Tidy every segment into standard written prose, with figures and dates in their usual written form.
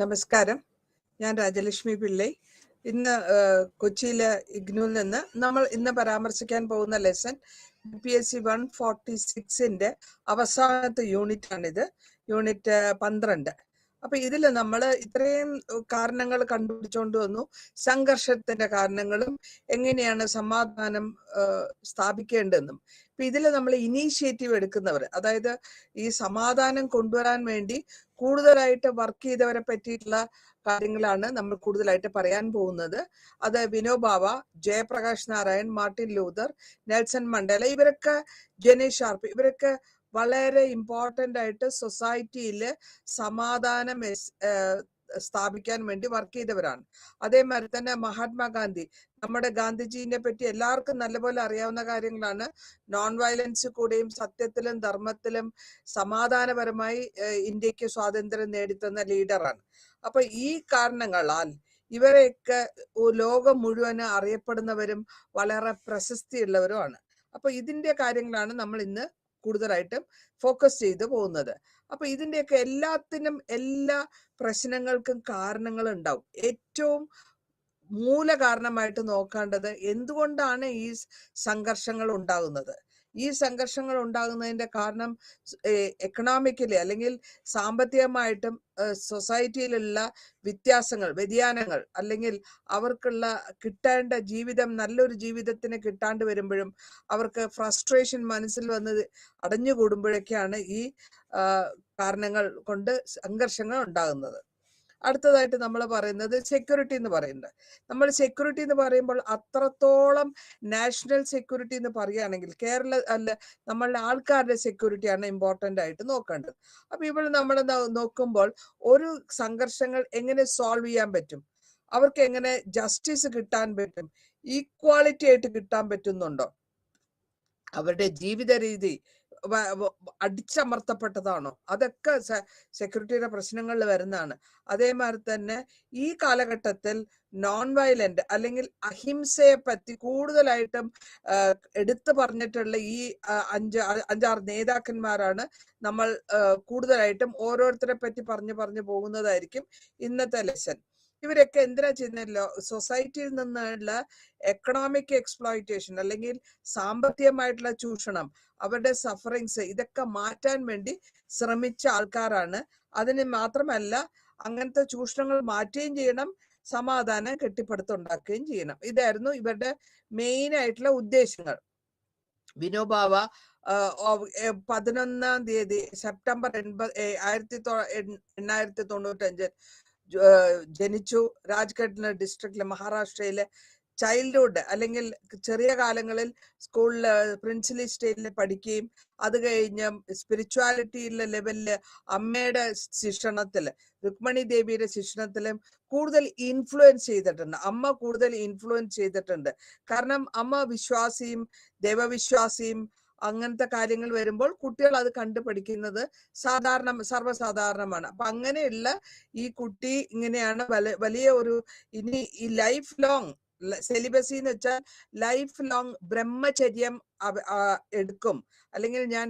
നമസ്കാരം, ഞാൻ രാജലക്ഷ്മി പിള്ളൈ. ഇന്ന് കൊച്ചിയിലെ ഇഗ്നുവിൽ നിന്ന് നമ്മൾ ഇന്ന് പരാമർശിക്കാൻ പോകുന്ന ലെസൺ UPSC 146 അവസാനത്തെ യൂണിറ്റ് ആണിത്, യൂണിറ്റ് 12. അപ്പൊ ഇതിൽ നമ്മൾ ഇത്രയും കാരണങ്ങൾ കണ്ടുപിടിച്ചുകൊണ്ട് വന്നു. സംഘർഷത്തിന്റെ കാരണങ്ങളും എങ്ങനെയാണ് സമാധാനം സ്ഥാപിക്കേണ്ടതെന്നും. ഇപ്പൊ ഇതിൽ നമ്മൾ ഇനീഷ്യേറ്റീവ് എടുക്കുന്നവർ, അതായത് ഈ സമാധാനം കൊണ്ടുവരാൻ വേണ്ടി കൂടുതലായിട്ട് വർക്ക് ചെയ്തവരെ പറ്റിയിട്ടുള്ള കാര്യങ്ങളാണ് നമ്മൾ കൂടുതലായിട്ട് പറയാൻ പോകുന്നത്. അത് Vinoba Bhave, Jayaprakash Narayan, Martin Luther, Nelson Mandela, ഇവരൊക്കെ, ജെനി ഷാർപ്പ്, ഇവരൊക്കെ വളരെ ഇമ്പോർട്ടൻ്റ് ആയിട്ട് സൊസൈറ്റിയിൽ സമാധാനം സ്ഥാപിക്കാൻ വേണ്ടി വർക്ക് ചെയ്തവരാണ്. അതേമാതിരി തന്നെ മഹാത്മാഗാന്ധി, നമ്മുടെ ഗാന്ധിജീനെ പറ്റി എല്ലാവർക്കും നല്ലപോലെ അറിയാവുന്ന കാര്യങ്ങളാണ്. നോൺ വയലൻസ് കൂടെയും സത്യത്തിലും ധർമ്മത്തിലും സമാധാനപരമായി ഇന്ത്യക്ക് സ്വാതന്ത്ര്യം നേടിത്തന്ന ലീഡറാണ്. അപ്പൊ ഈ കാരണങ്ങളാൽ ഇവരെയൊക്കെ ലോകം മുഴുവൻ അറിയപ്പെടുന്നവരും വളരെ പ്രശസ്തിയുള്ളവരുമാണ്. അപ്പൊ ഇതിന്റെ കാര്യങ്ങളാണ് നമ്മൾ ഇന്ന് കൂടുതലായിട്ടും ഫോക്കസ് ചെയ്തു പോകുന്നത്. അപ്പൊ ഇതിന്റെയൊക്കെ എല്ലാത്തിനും എല്ലാ പ്രശ്നങ്ങൾക്കും കാരണങ്ങൾ ഉണ്ടാവും. ഏറ്റവും മൂല കാരണമായിട്ട് നോക്കേണ്ടത് എന്തുകൊണ്ടാണ് ഈ സംഘർഷങ്ങൾ ഉണ്ടാകുന്നത്. ഈ സംഘർഷങ്ങൾ ഉണ്ടാകുന്നതിന്റെ കാരണം എക്കണോമിക്കലി അല്ലെങ്കിൽ സാമ്പത്തികമായിട്ടും സൊസൈറ്റിയിലുള്ള വ്യത്യാസങ്ങൾ, വ്യതിയാനങ്ങൾ, അല്ലെങ്കിൽ അവർക്കുള്ള കിട്ടേണ്ട ജീവിതം, നല്ലൊരു ജീവിതത്തിന് കിട്ടാണ്ട് വരുമ്പോഴും അവർക്ക് ഫ്രസ്ട്രേഷൻ മനസ്സിൽ വന്ന് അടഞ്ഞുകൂടുമ്പോഴൊക്കെയാണ് ഈ കാരണങ്ങൾ കൊണ്ട് സംഘർഷങ്ങൾ ഉണ്ടാകുന്നത്. അടുത്തതായിട്ട് നമ്മൾ പറയുന്നത് സെക്യൂരിറ്റി എന്ന് പറയുന്നത്. നമ്മൾ സെക്യൂരിറ്റി എന്ന് പറയുമ്പോൾ അത്രത്തോളം നാഷണൽ സെക്യൂരിറ്റി എന്ന് പറയുകയാണെങ്കിൽ കേരള അല്ല, നമ്മളുടെ ആൾക്കാരുടെ സെക്യൂരിറ്റിയാണ് ഇമ്പോർട്ടൻ്റ് ആയിട്ട് നോക്കേണ്ടത്. അപ്പൊ ഇവിടെ നമ്മൾ നോക്കുമ്പോൾ ഒരു സംഘർഷങ്ങൾ എങ്ങനെ സോൾവ് ചെയ്യാൻ പറ്റും, അവർക്ക് എങ്ങനെ ജസ്റ്റിസ് കിട്ടാൻ പറ്റും, ഈക്വാളിറ്റി ആയിട്ട് കിട്ടാൻ പറ്റുന്നുണ്ടോ, അവരുടെ ജീവിത രീതി അടിച്ചമർത്തപ്പെട്ടതാണോ, അതൊക്കെ സെക്യൂരിറ്റിയുടെ പ്രശ്നങ്ങളിൽ വരുന്നതാണ്. അതേമാതിരി തന്നെ ഈ കാലഘട്ടത്തിൽ നോൺ വയലന്റ് അല്ലെങ്കിൽ അഹിംസയെ പറ്റി കൂടുതലായിട്ടും എടുത്തു പറഞ്ഞിട്ടുള്ള ഈ അഞ്ചാറ് നേതാക്കന്മാരാണ് നമ്മൾ കൂടുതലായിട്ടും ഓരോരുത്തരെ പറ്റി പറഞ്ഞു പോകുന്നതായിരിക്കും ഇന്നത്തെ ലെസൺ. ഇവരൊക്കെ എന്തിനാ ചെയ്യുന്നല്ലോ, സൊസൈറ്റിയിൽ നിന്നുള്ള എക്കണോമിക് എക്സ്പ്ലോയിറ്റേഷൻ അല്ലെങ്കിൽ സാമ്പത്തികമായിട്ടുള്ള ചൂഷണം, അവരുടെ സഫറിങ്സ്, ഇതൊക്കെ മാറ്റാൻ വേണ്ടി ശ്രമിച്ച ആൾക്കാരാണ്. അതിന് മാത്രമല്ല, അങ്ങനത്തെ ചൂഷണങ്ങൾ മാറ്റുകയും ചെയ്യണം, സമാധാനം കെട്ടിപ്പടുത്തുണ്ടാക്കുകയും ചെയ്യണം. ഇതായിരുന്നു ഇവരുടെ മെയിൻ ആയിട്ടുള്ള ഉദ്ദേശങ്ങൾ. വിനോബ് ഭാവ 11 തീയതി സെപ്റ്റംബർ 1895 ജനിച്ചു. രാജ്ഘട്ട് ഡിസ്ട്രിക്റ്റിലെ മഹാരാഷ്ട്രയിലെ ചൈൽഡ്ഹുഡ് അല്ലെങ്കിൽ ചെറിയ കാലങ്ങളിൽ സ്കൂളിൽ പ്രിൻസിലി സ്റ്റേറ്റിൽ പഠിക്കുകയും അത് കഴിഞ്ഞ് സ്പിരിച്വാലിറ്റിയിലെ ലെവലില് അമ്മയുടെ ശിക്ഷണത്തില്, രുക്മണി ദേവിയുടെ ശിക്ഷണത്തിലും കൂടുതൽ ഇൻഫ്ലുവൻസ് ചെയ്തിട്ടുണ്ട്. അമ്മ കൂടുതൽ ഇൻഫ്ലുവൻസ് ചെയ്തിട്ടുണ്ട്. കാരണം അമ്മ വിശ്വാസിയും ദൈവവിശ്വാസിയും അങ്ങനത്തെ കാര്യങ്ങൾ വരുമ്പോൾ കുട്ടികൾ അത് കണ്ടുപഠിക്കുന്നത് സർവ്വസാധാരണമാണ്. അപ്പൊ അങ്ങനെയുള്ള ഈ കുട്ടി ഇങ്ങനെയാണ് വലിയ ഒരു ഇനി ഈ ലൈഫ് ലോങ് സെലിബസി എന്ന് വെച്ചാൽ ലൈഫ് ലോങ് ബ്രഹ്മചര്യം എടുക്കും, അല്ലെങ്കിൽ ഞാൻ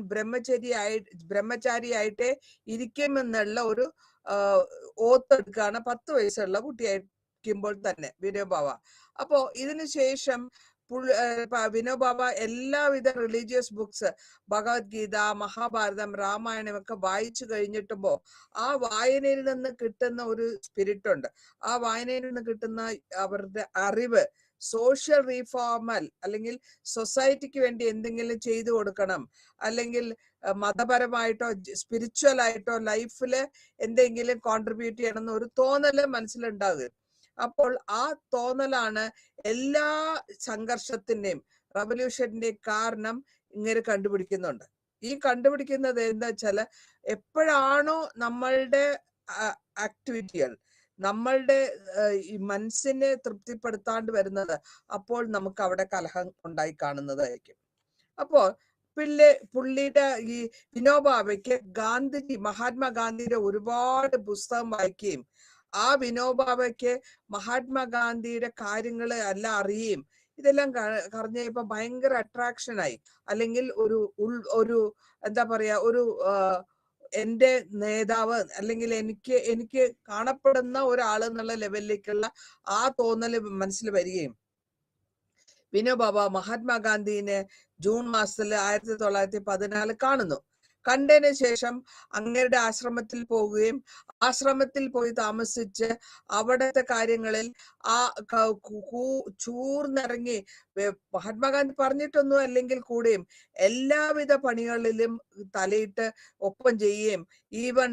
ബ്രഹ്മചാരിയായിട്ടേ ഇരിക്കുമെന്നുള്ള ഒരു ഓത്തെടുക്കുകയാണ് 10 വയസ്സുള്ള കുട്ടിയായിരിക്കുമ്പോൾ തന്നെ വിനോബ് ഭാവ. അപ്പോ ഇതിനു ശേഷം വിനോബ് ഭാവ എല്ലാവിധ റിലീജിയസ് ബുക്സ്, ഭഗവത്ഗീത, മഹാഭാരതം, രാമായണം ഒക്കെ വായിച്ചു കഴിഞ്ഞിട്ടുമ്പോ ആ വായനയിൽ നിന്ന് കിട്ടുന്ന ഒരു സ്പിരിറ്റ് ഉണ്ട്. ആ വായനയിൽ നിന്ന് കിട്ടുന്ന അവരുടെ അറിവ് സോഷ്യൽ റീഫോമൽ അല്ലെങ്കിൽ സൊസൈറ്റിക്ക് വേണ്ടി എന്തെങ്കിലും ചെയ്തു കൊടുക്കണം, അല്ലെങ്കിൽ മതപരമായിട്ടോ സ്പിരിച്വൽ ആയിട്ടോ ലൈഫില് എന്തെങ്കിലും കോൺട്രിബ്യൂട്ട് ചെയ്യണം എന്നൊരു തോന്നല് മനസ്സിലുണ്ടാകുക. അപ്പോൾ ആ തോന്നലാണ് എല്ലാ സംഘർഷത്തിന്റെയും റവല്യൂഷന്റെയും കാരണം ഇങ്ങനെ കണ്ടുപിടിക്കുന്നുണ്ട്. ഈ കണ്ടുപിടിക്കുന്നത് എന്താ വെച്ചാല്, എപ്പോഴാണോ നമ്മളുടെ ആക്ടിവിറ്റികൾ നമ്മളുടെ ഈ മനസ്സിനെ തൃപ്തിപ്പെടുത്താണ്ട് വരുന്നത്, അപ്പോൾ നമുക്ക് അവിടെ കലഹം ഉണ്ടായി കാണുന്നതായിരിക്കും. അപ്പോൾ പുള്ളിയുടെ ഈ വിനോബ് ഭാവയ്ക്ക് മഹാത്മാഗാന്ധിയുടെ ഒരുപാട് പുസ്തകം വായിക്കുകയും ആ വിനോബ് ഭാവയ്ക്ക് മഹാത്മാഗാന്ധിയുടെ കാര്യങ്ങൾ എല്ലാം അറിയുകയും ഇതെല്ലാം കഴിഞ്ഞപ്പോ ഭയങ്കര അട്രാക്ഷനായി, അല്ലെങ്കിൽ ഒരു എന്താ പറയാ, ഒരു എന്റെ നേതാവ് അല്ലെങ്കിൽ എനിക്ക് കാണപ്പെടുന്ന ഒരാൾ എന്നുള്ള ലെവലിലേക്കുള്ള ആ തോന്നല് മനസ്സിൽ വരികയും വിനോബാബ മഹാത്മാഗാന്ധിനെ ജൂൺ മാസത്തിൽ 1914 കാണുന്നു. കണ്ടതിന് ശേഷം അങ്ങയുടെ ആശ്രമത്തിൽ പോവുകയും ആശ്രമത്തിൽ പോയി താമസിച്ച് അവിടത്തെ കാര്യങ്ങളിൽ ആ ചൂർന്നിറങ്ങി മഹാത്മാഗാന്ധി പറഞ്ഞിട്ടൊന്നും അല്ലെങ്കിൽ കൂടെയും എല്ലാവിധ പണികളിലും തലയിട്ട് ഒപ്പം ചെയ്യുകയും ഈവൻ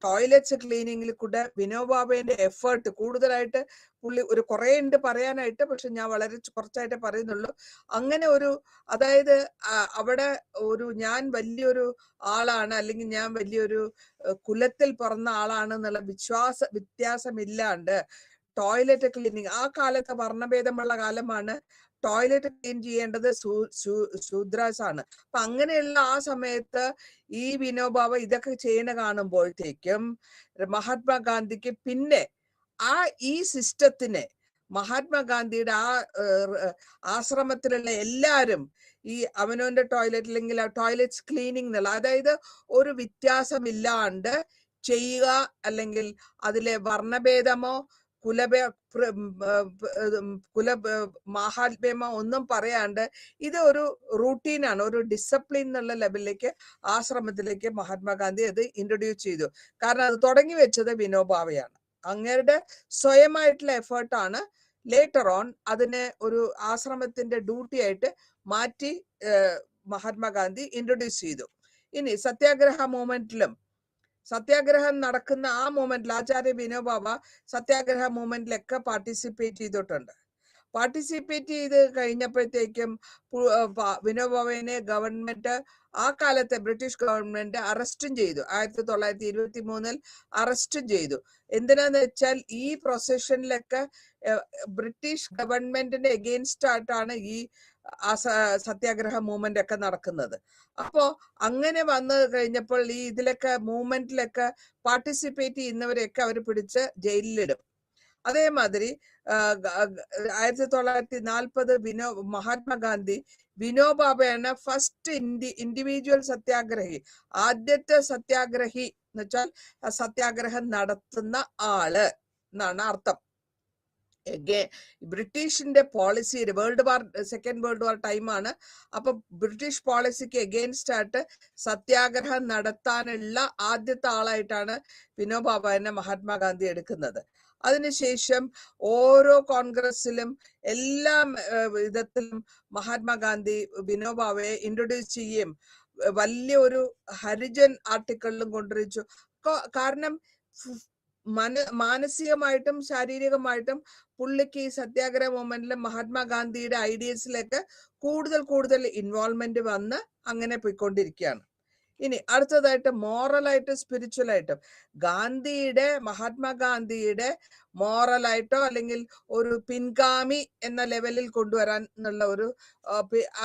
ടോയ്ലറ്റ്സ് ക്ലീനിങ്ങിൽ കൂടെ വിനോബാബയുടെ എഫേർട്ട് കൂടുതലായിട്ട് പുള്ളി ഒരു കുറെ ഉണ്ട് പറയാനായിട്ട്, പക്ഷെ ഞാൻ വളരെ കുറച്ചായിട്ടേ പറയുന്നുള്ളൂ. അങ്ങനെ ഒരു അതായത് അവിടെ ഒരു ഞാൻ വലിയൊരു ആളാണ് അല്ലെങ്കിൽ ഞാൻ വലിയൊരു കുലത്തിൽ പിറന്ന ആളാണ് എന്നുള്ള വ്യത്യാസമില്ലാണ്ട് ടോയ്ലറ്റ് ക്ലീനിങ്, ആ കാലത്ത് വർണ്ണഭേദമുള്ള കാലമാണ്. ടോയ്ലറ്റ് ക്ലീൻ ചെയ്യേണ്ടത് ശൂദ്രാസ് ആണ്. അപ്പൊ അങ്ങനെയുള്ള ആ സമയത്ത് ഈ വിനോബാബ ഇതൊക്കെ ചെയ്യണ കാണുമ്പോഴത്തേക്കും മഹാത്മാഗാന്ധിക്ക് പിന്നെ ഈ സിസ്റ്റത്തിനെ മഹാത്മാഗാന്ധിയുടെ ആ ആശ്രമത്തിലുള്ള എല്ലാവരും ഈ അവനവന്റെ ടോയ്ലറ്റ് അല്ലെങ്കിൽ ടോയ്ലറ്റ്സ് ക്ലീനിങ് എന്നുള്ള, അതായത് ഒരു വ്യത്യാസമില്ലാണ്ട് ചെയ്യുക, അല്ലെങ്കിൽ അതിലെ വർണ്ണഭേദമോ മാഹാത്മ്യമോ ഒന്നും പറയാണ്ട് ഇത് ഒരു റൂട്ടീനാണ്, ഒരു ഡിസിപ്ലിൻ എന്നുള്ള ലെവലിലേക്ക് ആശ്രമത്തിലേക്ക് മഹാത്മാഗാന്ധി അത് ഇൻട്രൊഡ്യൂസ് ചെയ്തു. കാരണം അത് തുടങ്ങി വെച്ചത് വിനോബാവയാണ്. അങ്ങയുടെ സ്വയമായിട്ടുള്ള എഫേർട്ടാണ് ലേറ്റർ ഓൺ അതിനെ ഒരു ആശ്രമത്തിന്റെ ഡ്യൂട്ടി ആയിട്ട് മാറ്റി മഹാത്മാഗാന്ധി ഇൻട്രൊഡ്യൂസ് ചെയ്തു. ഇനി സത്യാഗ്രഹ മൂവ്മെന്റിലും സത്യാഗ്രഹം നടക്കുന്ന ആ മൂവ്മെന്റിൽ ആചാര്യ വിനോബാവ സത്യാഗ്രഹ മൂവ്മെന്റിലൊക്കെ പാർട്ടിസിപ്പേറ്റ് ചെയ്തിട്ടുണ്ട്. പാർട്ടിസിപ്പേറ്റ് ചെയ്ത് കഴിഞ്ഞപ്പോഴത്തേക്കും വിനോബാവയെ ഗവൺമെന്റ്, ആ കാലത്തെ ബ്രിട്ടീഷ് ഗവൺമെന്റ് അറസ്റ്റും ചെയ്തു. 1923 അറസ്റ്റും ചെയ്തു. എന്തിനാന്ന് വെച്ചാൽ ഈ പ്രൊസഷനിലൊക്കെ ബ്രിട്ടീഷ് ഗവൺമെന്റിന്റെ എഗെയിൻസ്റ്റ് ആയിട്ടാണ് ഈ സത്യാഗ്രഹ മൂവ്മെന്റ് ഒക്കെ നടക്കുന്നത്. അപ്പോ അങ്ങനെ വന്നു കഴിഞ്ഞപ്പോൾ ഈ ഇതിലൊക്കെ മൂവ്മെന്റിലൊക്കെ പാർട്ടിസിപ്പേറ്റ് ചെയ്യുന്നവരെയൊക്കെ അവർ പിടിച്ച് ജയിലിലിടും. അതേമാതിരി 1940 മഹാത്മാഗാന്ധി വിനോബാബയാണ് ഫസ്റ്റ് ഇൻഡിവിജ്വൽ സത്യാഗ്രഹി, ആദ്യത്തെ സത്യാഗ്രഹി എന്ന് വെച്ചാൽ സത്യാഗ്രഹം നടത്തുന്ന ആള് എന്നാണ് അർത്ഥം. ബ്രിട്ടീഷിന്റെ പോളിസി സെക്കൻഡ് വേൾഡ് വാർ ടൈമാണ്. അപ്പൊ ബ്രിട്ടീഷ് പോളിസിക്ക് എഗെയിൻസ്റ്റ് ആയിട്ട് സത്യാഗ്രഹം നടത്താനുള്ള ആദ്യത്തെ ആളായിട്ടാണ് വിനോബാബാനെ മഹാത്മാഗാന്ധി എടുക്കുന്നത്. അതിനുശേഷം ഓരോ കോൺഗ്രസിലും എല്ലാ വിധത്തിലും മഹാത്മാഗാന്ധി വിനോബാവയെ ഇൻട്രൊഡ്യൂസ് ചെയ്യുകയും വലിയ ഒരു ഹരിജൻ ആർട്ടിക്കിളിലും കൊണ്ടുവച്ചു. കാരണം മാനസികമായിട്ടും ശാരീരികമായിട്ടും പുള്ളിക്ക് ഈ സത്യാഗ്രഹ മൂവ്മെന്റിലെ മഹാത്മാഗാന്ധിയുടെ ഐഡിയസിലേക്ക് കൂടുതൽ ഇൻവോൾവ്മെന്റ് വന്ന് അങ്ങനെ പോയിക്കൊണ്ടിരിക്കുകയാണ്. ഇനി അടുത്തതായിട്ട് മോറലായിട്ടും സ്പിരിച്വലായിട്ടും മഹാത്മാഗാന്ധിയുടെ മോറലായിട്ടോ അല്ലെങ്കിൽ ഒരു പിൻഗാമി എന്ന ലെവലിൽ കൊണ്ടുവരാൻ എന്നുള്ള ഒരു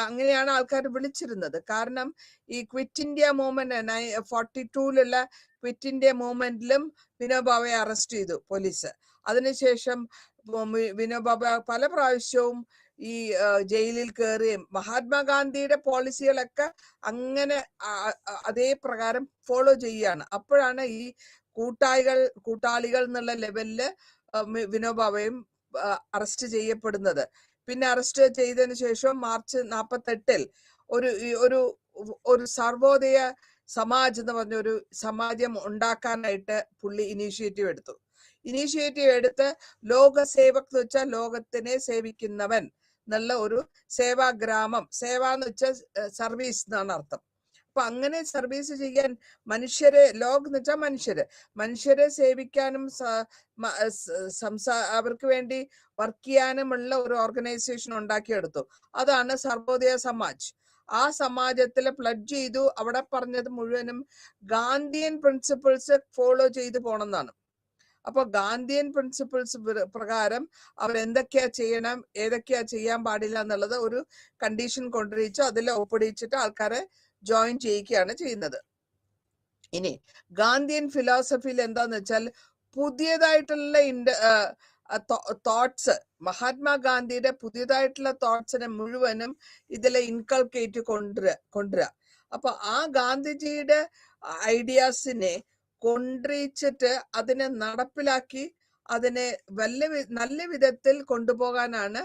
അങ്ങനെയാണ് ആൾക്കാർ വിളിച്ചിരുന്നത്. കാരണം ഈ quit India movement 42 quit India മൂവ്മെന്റിലും വിനോബാവയെ അറസ്റ്റ് ചെയ്തു പോലീസ്. അതിനുശേഷം വിനോബാബ പല പ്രാവശ്യവും ഈ ജയിലിൽ കയറുകയും മഹാത്മാഗാന്ധിയുടെ പോളിസികളൊക്കെ അങ്ങനെ അതേ പ്രകാരം ഫോളോ ചെയ്യുകയാണ്. അപ്പോഴാണ് ഈ കൂട്ടാളികൾ എന്നുള്ള ലെവലില് വിനോബാവയും അറസ്റ്റ് ചെയ്യപ്പെടുന്നത്. പിന്നെ അറസ്റ്റ് ചെയ്തതിനു ശേഷം മാർച്ച് 48 ഒരു സർവോദയ സമാജ് എന്ന് പറഞ്ഞ ഒരു സമാജം ഉണ്ടാക്കാനായിട്ട് പുള്ളി ഇനീഷ്യേറ്റീവ് എടുത്ത് ലോക സേവക് എന്ന് വെച്ചാൽ ലോകത്തിനെ സേവിക്കുന്നവൻ എന്നുള്ള ഒരു സേവാഗ്രാമം, സേവ എന്ന് വെച്ചാൽ സർവീസ് എന്നാണ് അർത്ഥം. അപ്പൊ അങ്ങനെ സർവീസ് ചെയ്യാൻ ലോക് എന്ന് വെച്ചാൽ മനുഷ്യരെ സേവിക്കാനും അവർക്ക് വേണ്ടി വർക്ക് ചെയ്യാനുമുള്ള ഒരു ഓർഗനൈസേഷൻ ഉണ്ടാക്കിയെടുത്തു. അതാണ് സർവോദയ സമാജ്. ആ സമാജത്തില് പ്ലഡ്ജ് ചെയ്തു. അവിടെ പറഞ്ഞത് മുഴുവനും ഗാന്ധിയൻ പ്രിൻസിപ്പിൾസ് ഫോളോ ചെയ്തു പോണെന്നാണ്. അപ്പൊ ഗാന്ധിയൻ പ്രിൻസിപ്പിൾസ് പ്രകാരം അവരെന്തൊക്കെയാ ചെയ്യണം, ഏതൊക്കെയാ ചെയ്യാൻ പാടില്ല എന്നുള്ളത് ഒരു കണ്ടീഷൻ കൊണ്ടുവച്ചു. അതിൽ ഒപ്പിടിച്ചിട്ട് ആൾക്കാരെ ജോയിൻ ചെയ്യിക്കുകയാണ് ചെയ്യുന്നത്. ഇനി ഗാന്ധിയൻ ഫിലോസഫിയിൽ എന്താന്ന് വെച്ചാൽ പുതിയതായിട്ടുള്ള തോട്ട്സ്, മഹാത്മാഗാന്ധിയുടെ പുതിയതായിട്ടുള്ള തോട്ട്സിനെ മുഴുവനും ഇതിലെ ഇൻകൾക്കേറ്റ് കൊണ്ടുവരിക. അപ്പൊ ആ ഗാന്ധിജിയുടെ ഐഡിയാസിനെ കൊണ്ടുവച്ചിട്ട് അതിനെ നടപ്പിലാക്കി അതിനെ നല്ല വിധത്തിൽ കൊണ്ടുപോകാനാണ്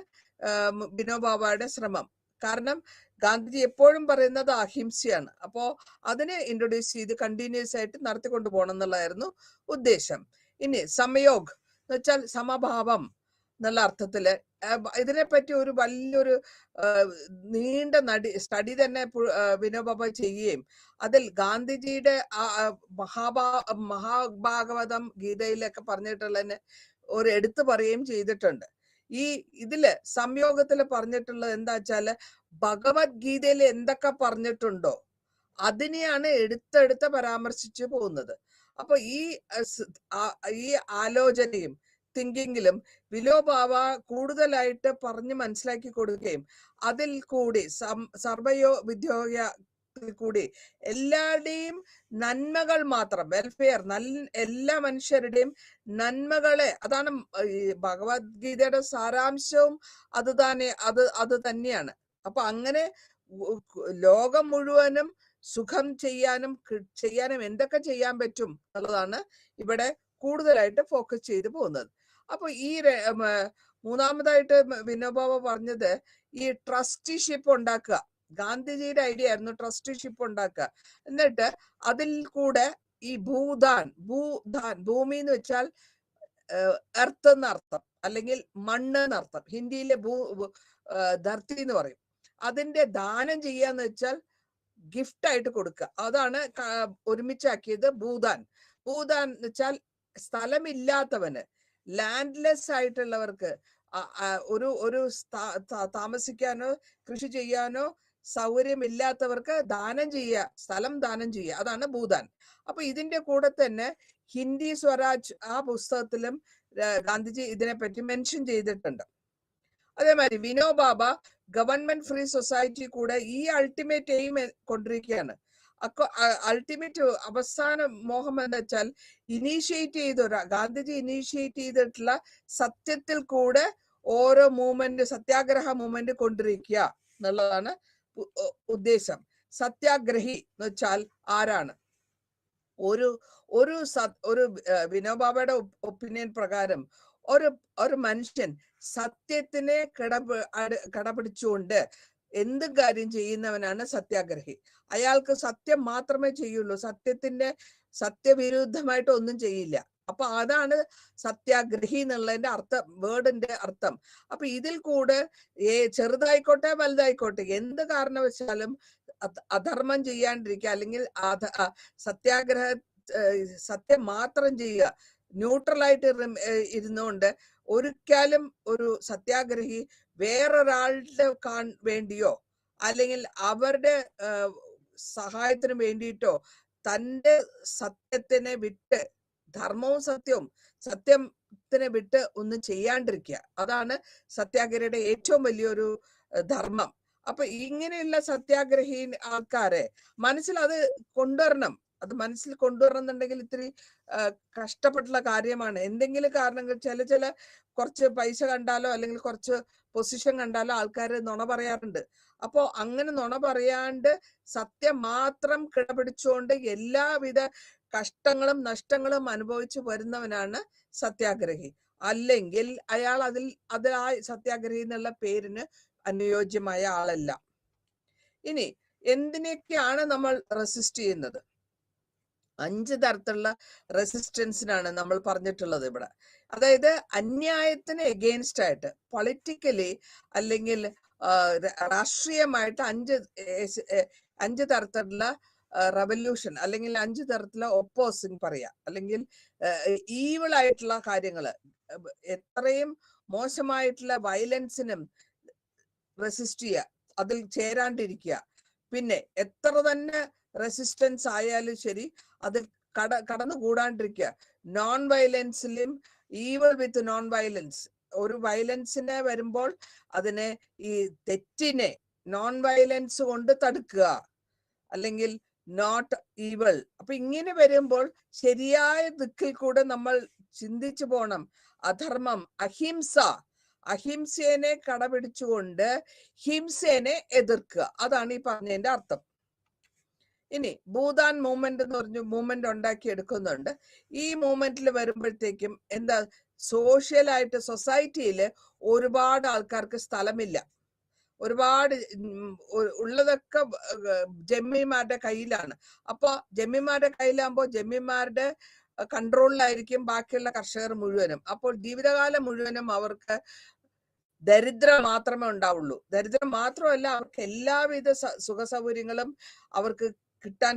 വിനോബാവയുടെ ശ്രമം. കാരണം ഗാന്ധിജി എപ്പോഴും പറയുന്നത് അഹിംസയാണ്. അപ്പോ അതിനെ ഇൻട്രൊഡ്യൂസ് ചെയ്ത് കണ്ടിന്യൂസ് ആയിട്ട് നടത്തിക്കൊണ്ടു പോകണം എന്നുള്ളതായിരുന്നു ഉദ്ദേശം. ഇനി സംയോഗ് എന്ന് വെച്ചാൽ സമഭാവം എന്നുള്ള അർത്ഥത്തില് ഇതിനെപ്പറ്റി ഒരു വലിയൊരു നീണ്ട സ്റ്റഡി തന്നെ വിനോബാബ ചെയ്യുകയും അതിൽ ഗാന്ധിജിയുടെ മഹാഭാഗവതം ഗീതയിലൊക്കെ പറഞ്ഞിട്ടുള്ളതിന് ഒരു എടുത്തു പറയുകയും ചെയ്തിട്ടുണ്ട്. ഇതില് സംയോഗത്തില് പറഞ്ഞിട്ടുള്ളത് എന്താ വെച്ചാല് ഭഗവത്ഗീതയിൽ എന്തൊക്കെ പറഞ്ഞിട്ടുണ്ടോ അതിനെയാണ് എടുത്തെടുത്ത് പരാമർശിച്ചു പോകുന്നത്. അപ്പൊ ഈ ആലോചനയും തിങ്കിങ്ങിലും വിനോബാവ കൂടുതലായിട്ട് പറഞ്ഞ് മനസ്സിലാക്കി കൊടുക്കുകയും അതിൽ കൂടി വിദ്യോഗ്യ കൂടി എല്ലാവരുടെയും നന്മകൾ മാത്രം, വെൽഫെയർ, എല്ലാ മനുഷ്യരുടെയും നന്മകളെ, അതാണ് ഈ ഭഗവത്ഗീതയുടെ സാരാംശവും അത് തന്നെയാണ്. അപ്പൊ അങ്ങനെ ലോകം മുഴുവനും സുഖം ചെയ്യാനും എന്തൊക്കെ ചെയ്യാൻ പറ്റും എന്നുള്ളതാണ് ഇവിടെ കൂടുതലായിട്ട് ഫോക്കസ് ചെയ്തു പോകുന്നത്. അപ്പൊ ഈ മൂന്നാമതായിട്ട് വിനോബാവ പറഞ്ഞത് ഈ ട്രസ്റ്റിഷിപ്പ് ഉണ്ടാക്കുക. ഗാന്ധിജിയുടെ ഐഡിയ ആയിരുന്നു ട്രസ്റ്റിഷിപ്പ് ഉണ്ടാക്കുക. എന്നിട്ട് അതിൽ കൂടെ ഈ ഭൂമി എന്ന് വെച്ചാൽ എർത്ത് എന്നർത്ഥം, അല്ലെങ്കിൽ മണ്ണ് എന്നർത്ഥം. ഹിന്ദിയിലെ ധർത്തി എന്ന് പറയും. അതിന്റെ ദാനം ചെയ്യാന്ന് വെച്ചാൽ ഗിഫ്റ്റ് ആയിട്ട് കൊടുക്കുക. അതാണ് ഒരുമിച്ചാക്കിയത് ഭൂദാൻ. ഭൂദാൻ എന്ന് വെച്ചാൽ സ്ഥലമില്ലാത്തവന്, ലാൻഡ്ലെസ് ആയിട്ടുള്ളവർക്ക്, ഒരു താമസിക്കാനോ കൃഷി ചെയ്യാനോ സൗകര്യമില്ലാത്തവർക്ക് ദാനം ചെയ്യുക, സ്ഥലം ദാനം ചെയ്യുക, അതാണ് ഭൂദാൻ. അപ്പൊ ഇതിന്റെ കൂടെ തന്നെ ഹിന്ദി സ്വരാജ് ആ പുസ്തകത്തിലും ഗാന്ധിജി ഇതിനെപ്പറ്റി മെൻഷൻ ചെയ്തിട്ടുണ്ട്. അതേമാതിരി വിനോബാബ ഗവൺമെന്റ് ഫ്രീ സൊസൈറ്റി കൂടെ ഈ അൾട്ടിമേറ്റ് എയിം കൊണ്ടിരിക്കുകയാണ്. അൾട്ടിമേറ്റ് അവസാന മോഹം എന്ന് വെച്ചാൽ ഗാന്ധിജി ഇനീഷ്യേറ്റ് ചെയ്തിട്ടുള്ള സത്യത്തിൽ കൂടെ ഓരോ മൂവ്മെന്റ്, സത്യാഗ്രഹ മൂവ്മെന്റ് കൊണ്ടിരിക്കുക എന്നുള്ളതാണ് ഉദ്ദേശം. സത്യാഗ്രഹി എന്ന് വെച്ചാൽ ആരാണ്? ഒരു വിനോബാബയുടെ ഒപ്പീനിയൻ പ്രകാരം ഒരു മനുഷ്യൻ സത്യത്തിനെ കടപിടിച്ചുകൊണ്ട് എന്ത് കാര്യം ചെയ്യുന്നവനാണ് സത്യാഗ്രഹി. അയാൾക്ക് സത്യം മാത്രമേ ചെയ്യുള്ളൂ, സത്യവിരുദ്ധമായിട്ട് ഒന്നും ചെയ്യില്ല. അപ്പൊ അതാണ് സത്യാഗ്രഹി എന്നുള്ളതിന്റെ വേർഡിന്റെ അർത്ഥം. അപ്പൊ ഇതിൽ കൂടെ ചെറുതായിക്കോട്ടെ വലുതായിക്കോട്ടെ എന്ത് കാരണവശാലും അധർമ്മം ചെയ്യാണ്ടിരിക്കുക, അല്ലെങ്കിൽ സത്യം മാത്രം ചെയ്യുക, ന്യൂട്രലായിട്ട് ഇരുന്നുകൊണ്ട് ഒരിക്കലും ഒരു സത്യാഗ്രഹി വേറൊരാളുടെ വേണ്ടിയോ അല്ലെങ്കിൽ അവരുടെ സഹായത്തിന് വേണ്ടിയിട്ടോ തൻ്റെ സത്യത്തിനെ വിട്ട്, ധർമ്മവും സത്യത്തിനെ വിട്ട് ഒന്നും ചെയ്യാണ്ടിരിക്കുക. അതാണ് സത്യാഗ്രഹിയുടെ ഏറ്റവും വലിയൊരു ധർമ്മം. അപ്പൊ ഇങ്ങനെയുള്ള സത്യാഗ്രഹി ആൾക്കാരെ അത് മനസ്സിൽ കൊണ്ടുവരണം എന്നുണ്ടെങ്കിൽ ഇത്തിരി കഷ്ടപ്പെട്ടുള്ള കാര്യമാണ്. എന്തെങ്കിലും കാരണങ്ങൾ ചില കുറച്ച് പൈസ കണ്ടാലോ അല്ലെങ്കിൽ കുറച്ച് പൊസിഷൻ കണ്ടാലോ ആൾക്കാർ നുണ പറയാറുണ്ട്. അപ്പോ അങ്ങനെ നുണ പറയാണ്ട് സത്യം മാത്രം കിടപിടിച്ചുകൊണ്ട് എല്ലാവിധ കഷ്ടങ്ങളും നഷ്ടങ്ങളും അനുഭവിച്ചു വരുന്നവനാണ് സത്യാഗ്രഹി. അല്ലെങ്കിൽ അയാൾ ആ സത്യാഗ്രഹി എന്നുള്ള പേരിന് അനുയോജ്യമായ ആളല്ല. ഇനി എന്തിനൊക്കെയാണ് നമ്മൾ റെസിസ്റ്റ് ചെയ്യുന്നത്? 5 തരത്തിലുള്ള റെസിസ്റ്റൻസിനാണ് നമ്മൾ പറഞ്ഞിട്ടുള്ളത് ഇവിടെ. അതായത് അന്യായത്തിന് എഗെയിൻസ്റ്റ് ആയിട്ട്, പൊളിറ്റിക്കലി അല്ലെങ്കിൽ രാഷ്ട്രീയമായിട്ട് 5 തരത്തിലുള്ള റവല്യൂഷൻ, അല്ലെങ്കിൽ 5 തരത്തിലുള്ള ഒപ്പോസിങ് പറയാം, അല്ലെങ്കിൽ ഈവിൾ ആയിട്ടുള്ള കാര്യങ്ങള്, എത്രയും മോശമായിട്ടുള്ള വയലൻസിനും റെസിസ്റ്റ് ചെയ്യുക, അതിൽ ചേരാണ്ടിരിക്കുക. പിന്നെ എത്ര തന്നെ റെസിസ്റ്റൻസ് ആയാലും ശരി അതിൽ കടന്നുകൂടാണ്ടിരിക്കുക. നോൺ വയലൻസിലും ഈവൽ വിത്ത് നോൺ വയലൻസ്, ഒരു വയലൻസിനെ വരുമ്പോൾ അതിനെ ഈ തെറ്റിനെ നോൺ വയലൻസ് കൊണ്ട് തടുക്കുക, അല്ലെങ്കിൽ നോട്ട് ഈവൽ. അപ്പൊ ഇങ്ങനെ വരുമ്പോൾ ശരിയായ ദിക്കിൽ കൂടെ നമ്മൾ ചിന്തിച്ചു പോണം. അധർമ്മം, അഹിംസേനെ കടപിടിച്ചുകൊണ്ട് ഹിംസേനെ എതിർക്കുക, അതാണ് ഈ പറഞ്ഞതിന്റെ അർത്ഥം. ഇനി ഭൂദാൻ മൂവ്മെന്റ് എന്ന് പറഞ്ഞു മൂവ്മെന്റ് ഉണ്ടാക്കി എടുക്കുന്നുണ്ട്. ഈ മൂവ്മെന്റിൽ വരുമ്പോഴത്തേക്കും എന്താ, സോഷ്യലായിട്ട് സൊസൈറ്റിയിൽ ഒരുപാട് ആൾക്കാർക്ക് സ്ഥലമില്ല. ഒരുപാട് ഉള്ളതൊക്കെ ജമ്മിമാരുടെ കയ്യിലാണ്. അപ്പൊ ജമ്മിമാരുടെ കയ്യിലാകുമ്പോൾ ജമ്മിമാരുടെ കൺട്രോളിലായിരിക്കും ബാക്കിയുള്ള കർഷകർ മുഴുവനും. അപ്പോൾ ജീവിതകാലം മുഴുവനും അവർക്ക് ദരിദ്രം മാത്രമേ ഉണ്ടാവുള്ളൂ. ദരിദ്രം മാത്രമല്ല, അവർക്ക് എല്ലാവിധ സുഖ സൗകര്യങ്ങളും അവർക്ക് കിട്ടാൻ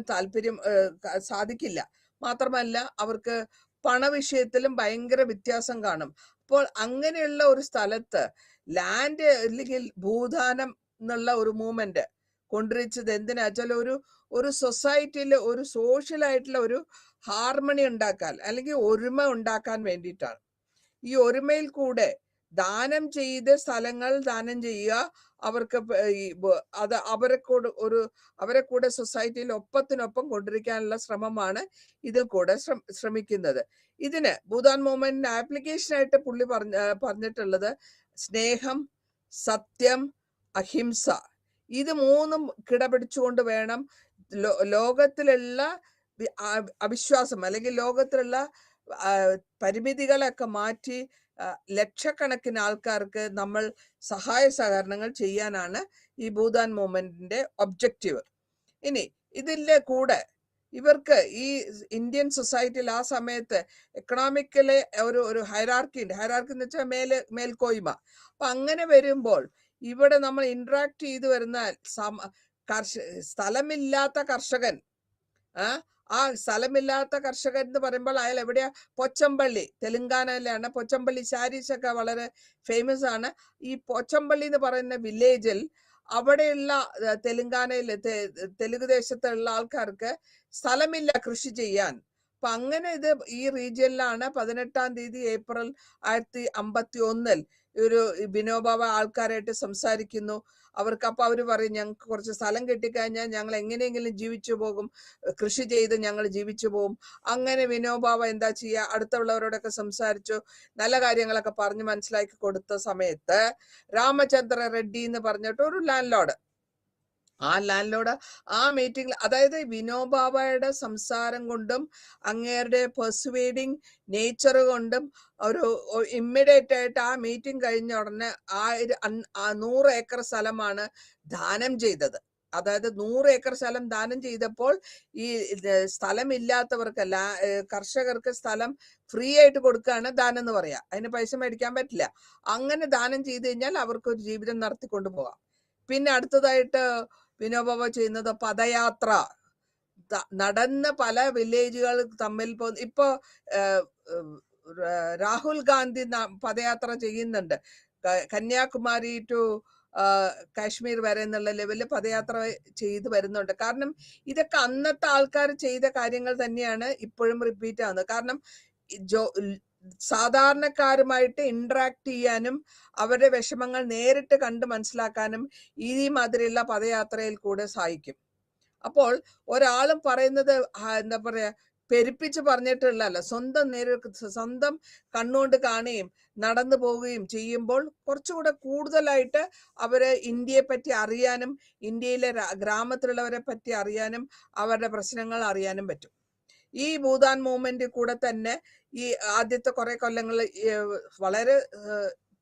സാധിക്കില്ല. മാത്രമല്ല അവർക്ക് പണവിഷയത്തിലും ഭയങ്കര വ്യത്യാസം കാണും. അപ്പോൾ അങ്ങനെയുള്ള ഒരു സ്ഥലത്ത് ലാൻഡ് അല്ലെങ്കിൽ ഭൂദാനം എന്നുള്ള ഒരു മൂവ്മെന്റ് കൊണ്ടുവച്ചത് എന്തിനാ വെച്ചാൽ ഒരു സൊസൈറ്റിയിൽ ഒരു സോഷ്യൽ ആയിട്ടുള്ള ഒരു ഹാർമണി ഉണ്ടാക്കാൻ അല്ലെങ്കിൽ ഒരുമ ഉണ്ടാക്കാൻ വേണ്ടിയിട്ടാണ്. ഈ ഒരുമയിൽ കൂടെ ദാനം ചെയ്ത് സ്ഥലങ്ങൾ ദാനം ചെയ്യുക, അവർക്ക് അത് അവരെ കൂടെ സൊസൈറ്റിയിൽ ഒപ്പത്തിനൊപ്പം കൊണ്ടിരിക്കാനുള്ള ശ്രമമാണ് ഇതിൽ കൂടെ ശ്രമിക്കുന്നത്. ഇതിന് ഭൂദാൻ മൂവ്മെന്റിന് ആപ്ലിക്കേഷനായിട്ട് പുള്ളി പറഞ്ഞിട്ടുള്ളത് സ്നേഹം, സത്യം, അഹിംസ, ഇത് മൂന്നും കിടപിടിച്ചുകൊണ്ട് വേണം ലോകത്തിലുള്ള അവിശ്വാസം അല്ലെങ്കിൽ ലോകത്തിലുള്ള പരിമിതികളൊക്കെ മാറ്റി ലക്ഷക്കണക്കിന് ആൾക്കാർക്ക് നമ്മൾ സഹായ സഹകരണങ്ങൾ ചെയ്യാനാണ് ഈ ഭൂദാൻ മൂവ്മെന്റിന്റെ ഒബ്ജക്റ്റീവ്. ഇനി ഇതിന്റെ കൂടെ ഇവർക്ക് ഈ ഇന്ത്യൻ സൊസൈറ്റിയിൽ ആ സമയത്ത് എക്കണോമിക്കലി ഒരു ഹൈറാർക്കി ഉണ്ട്. ഹൈറാർക്കി എന്ന് വെച്ചാൽ മേൽക്കോയ്മ. അപ്പൊ അങ്ങനെ വരുമ്പോൾ ഇവിടെ നമ്മൾ ഇന്ററാക്ട് ചെയ്ത് വരുന്ന സ്ഥലമില്ലാത്ത കർഷകൻ, ആ സ്ഥലമില്ലാത്ത കർഷകൻ എന്ന് പറയുമ്പോൾ അയാൾ എവിടെയാ? പൊച്ചമ്പള്ളി, തെലുങ്കാനയിലാണ്. പൊച്ചമ്പള്ളി സാരീസ് ഒക്കെ വളരെ ഫേമസ് ആണ്. ഈ പൊച്ചമ്പള്ളി എന്ന് പറയുന്ന വില്ലേജിൽ അവിടെയുള്ള തെലുങ്കാനയിൽ തെലുങ്ക് ദേശത്തുള്ള ആൾക്കാർക്ക് സ്ഥലമില്ല കൃഷി ചെയ്യാൻ. അപ്പൊ അങ്ങനെ ഇത് ഈ റീജിയനിലാണ് 18-ാം തീയതി ഏപ്രിൽ 1951 ഒരു വിനോബാവ ആൾക്കാരായിട്ട് സംസാരിക്കുന്നു. അപ്പൊ അവര് പറയും, ഞങ്ങൾക്ക് കുറച്ച് സ്ഥലം കിട്ടിക്കഴിഞ്ഞാൽ ഞങ്ങൾ എങ്ങനെയെങ്കിലും ജീവിച്ചു പോകും, കൃഷി ചെയ്ത് ഞങ്ങൾ ജീവിച്ചു പോകും. അങ്ങനെ വിനോബാവ എന്താ ചെയ്യുക, അടുത്തുള്ളവരോടൊക്കെ സംസാരിച്ചു നല്ല കാര്യങ്ങളൊക്കെ പറഞ്ഞ് മനസ്സിലാക്കി കൊടുത്ത സമയത്ത് രാമചന്ദ്ര റെഡ്ഡി എന്ന് പറഞ്ഞിട്ട് ഒരു ലാൻഡ് ലോർഡ്, ആ മീറ്റിംഗിൽ, അതായത് വിനോബാവയുടെ സംസാരം കൊണ്ടും അങ്ങേരുടെ പെർസുവേഡിങ് നേച്ചർ കൊണ്ടും ഒരു ഇമ്മീഡിയറ്റ് ആയിട്ട് ആ മീറ്റിംഗ് കഴിഞ്ഞ ഉടനെ 100 ഏക്കർ സ്ഥലമാണ് ദാനം ചെയ്തത്. അതായത് 100 ഏക്കർ സ്ഥലം ദാനം ചെയ്തപ്പോൾ ഈ സ്ഥലമില്ലാത്തവർക്ക് കർഷകർക്ക് സ്ഥലം ഫ്രീ ആയിട്ട് കൊടുക്കുകയാണ് ദാനം എന്ന് പറയാ. അതിന് പൈസ മേടിക്കാൻ പറ്റില്ല. അങ്ങനെ ദാനം ചെയ്ത് കഴിഞ്ഞാൽ അവർക്ക് ഒരു ജീവിതം നടത്തിക്കൊണ്ടു പോകാം. പിന്നെ അടുത്തതായിട്ട് വിനോബാവ ചെയ്യുന്നത് പദയാത്ര, നടന്ന് പല വില്ലേജുകൾ തമ്മിൽ ഇപ്പോ രാഹുൽ ഗാന്ധി പദയാത്ര ചെയ്യുന്നുണ്ട്. കന്യാകുമാരി ടു കാശ്മീർ വരെ എന്നുള്ള ലെവലിൽ പദയാത്ര ചെയ്ത് വരുന്നുണ്ട്. കാരണം ഇതൊക്കെ അന്നത്തെ ആൾക്കാർ ചെയ്ത കാര്യങ്ങൾ തന്നെയാണ് ഇപ്പോഴും റിപ്പീറ്റ് ആവുന്നത്. കാരണം സാധാരണക്കാരുമായിട്ട് ഇന്ററാക്ട് ചെയ്യാനും അവരുടെ വിഷമങ്ങൾ നേരിട്ട് കണ്ട് മനസ്സിലാക്കാനും ഈ മാതിരിയുള്ള പദയാത്രയിൽ കൂടെ സഹായിക്കും. അപ്പോൾ ഒരാളും പറയുന്നത് എന്താ പറയാ, പെരുപ്പിച്ച് പറഞ്ഞിട്ടുള്ളതല്ല, സ്വന്തം കണ്ണുകൊണ്ട് കാണുകയും നടന്നു പോവുകയും ചെയ്യുമ്പോൾ കുറച്ചുകൂടെ കൂടുതലായിട്ട് അവര് ഇന്ത്യയെ പറ്റി അറിയാനും ഇന്ത്യയിലെ ഗ്രാമത്തിലുള്ളവരെ പറ്റി അറിയാനും അവരുടെ പ്രശ്നങ്ങൾ അറിയാനും പറ്റും. ഈ ഭൂദാൻ മൂവ്മെന്റ് കൂടെ തന്നെ ഈ ആദ്യത്തെ കുറെ കൊല്ലങ്ങൾ വളരെ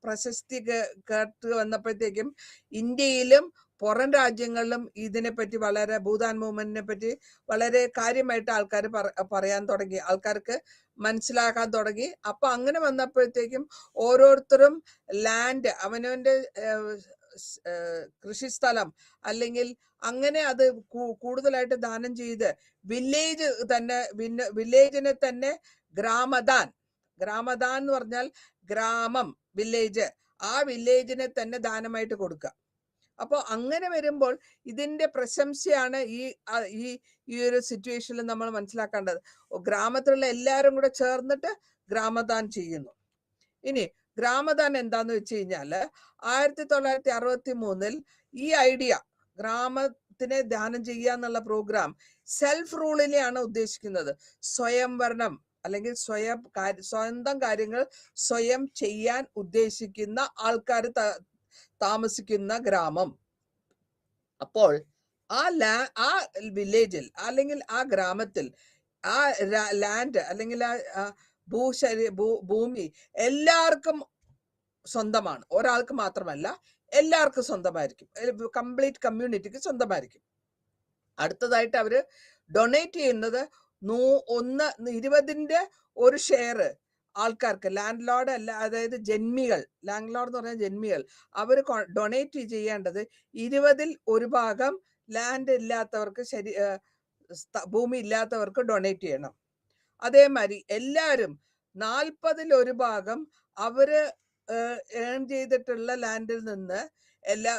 പ്രശസ്തി കേട്ട് വന്നപ്പോഴത്തേക്കും ഇന്ത്യയിലും പുറം രാജ്യങ്ങളിലും ഇതിനെപ്പറ്റി ഭൂദാൻ മൂവ്മെന്റിനെ പറ്റി വളരെ കാര്യമായിട്ട് ആൾക്കാർ പറയാൻ തുടങ്ങി, ആൾക്കാർക്ക് മനസ്സിലാക്കാൻ തുടങ്ങി. അപ്പൊ അങ്ങനെ വന്നപ്പോഴത്തേക്കും ഓരോരുത്തരും ലാൻഡ്, അവനവന്റെ കൃഷിസ്ഥലം അല്ലെങ്കിൽ അങ്ങനെ അത് കൂടുതലായിട്ട് ദാനം ചെയ്ത് വില്ലേജിനെ തന്നെ ഗ്രാമദാൻ എന്ന് പറഞ്ഞാൽ ഗ്രാമം, വില്ലേജ്, ആ വില്ലേജിനെ തന്നെ ദാനമായിട്ട് കൊടുക്കുക. അപ്പോൾ അങ്ങനെ വരുമ്പോൾ ഇതിന്റെ പ്രശംസയാണ് ഈ ഒരു സിറ്റുവേഷനിൽ നമ്മൾ മനസ്സിലാക്കേണ്ടത്. ഗ്രാമത്തിലുള്ള എല്ലാവരും കൂടെ ചേർന്നിട്ട് ഗ്രാമദാൻ ചെയ്യുന്നു. ഇനി ഗ്രാമദാൻ എന്താന്ന് വെച്ച് കഴിഞ്ഞാല് 1963 ഈ ഐഡിയ, ഗ്രാമത്തിനെ ദാനം ചെയ്യുക എന്നുള്ള പ്രോഗ്രാം സെൽഫ് റൂളിനെയാണ് ഉദ്ദേശിക്കുന്നത്. സ്വയംഭരണം അല്ലെങ്കിൽ സ്വന്തം കാര്യങ്ങൾ സ്വയം ചെയ്യാൻ ഉദ്ദേശിക്കുന്ന ആൾക്കാർ താമസിക്കുന്ന ഗ്രാമം. അപ്പോൾ ആ വില്ലേജിൽ അല്ലെങ്കിൽ ആ ഗ്രാമത്തിൽ ആ ലാൻഡ് അല്ലെങ്കിൽ ആ ഭൂമി എല്ലാവർക്കും സ്വന്തമാണ്. ഒരാൾക്ക് മാത്രമല്ല, എല്ലാവർക്കും സ്വന്തമായിരിക്കും. കംപ്ലീറ്റ് കമ്മ്യൂണിറ്റിക്ക് സ്വന്തമായിരിക്കും. അടുത്തതായിട്ട് അവര് ഡൊണേറ്റ് ചെയ്യുന്നത് 20ന്റെ ഒരു ഷെയർ ആൾക്കാർക്ക്, ലാൻഡ് ലോർഡ് അല്ല, അതായത് ജന്മികൾ, ലാൻഡ് ലോർഡ് എന്ന് പറഞ്ഞാൽ ജന്മികൾ, അവർ ഡൊണേറ്റ് ചെയ്യേണ്ടത് 20ൽ ഒരു ഭാഗം ലാൻഡ് ഇല്ലാത്തവർക്ക്, ഭൂമി ഇല്ലാത്തവർക്ക് ഡൊണേറ്റ് ചെയ്യണം. അതേമാതിരി എല്ലാവരും 40ൽ ഒരു ഭാഗം അവര് ഏൺ ചെയ്തിട്ടുള്ള ലാൻഡിൽ നിന്ന് എല്ലാ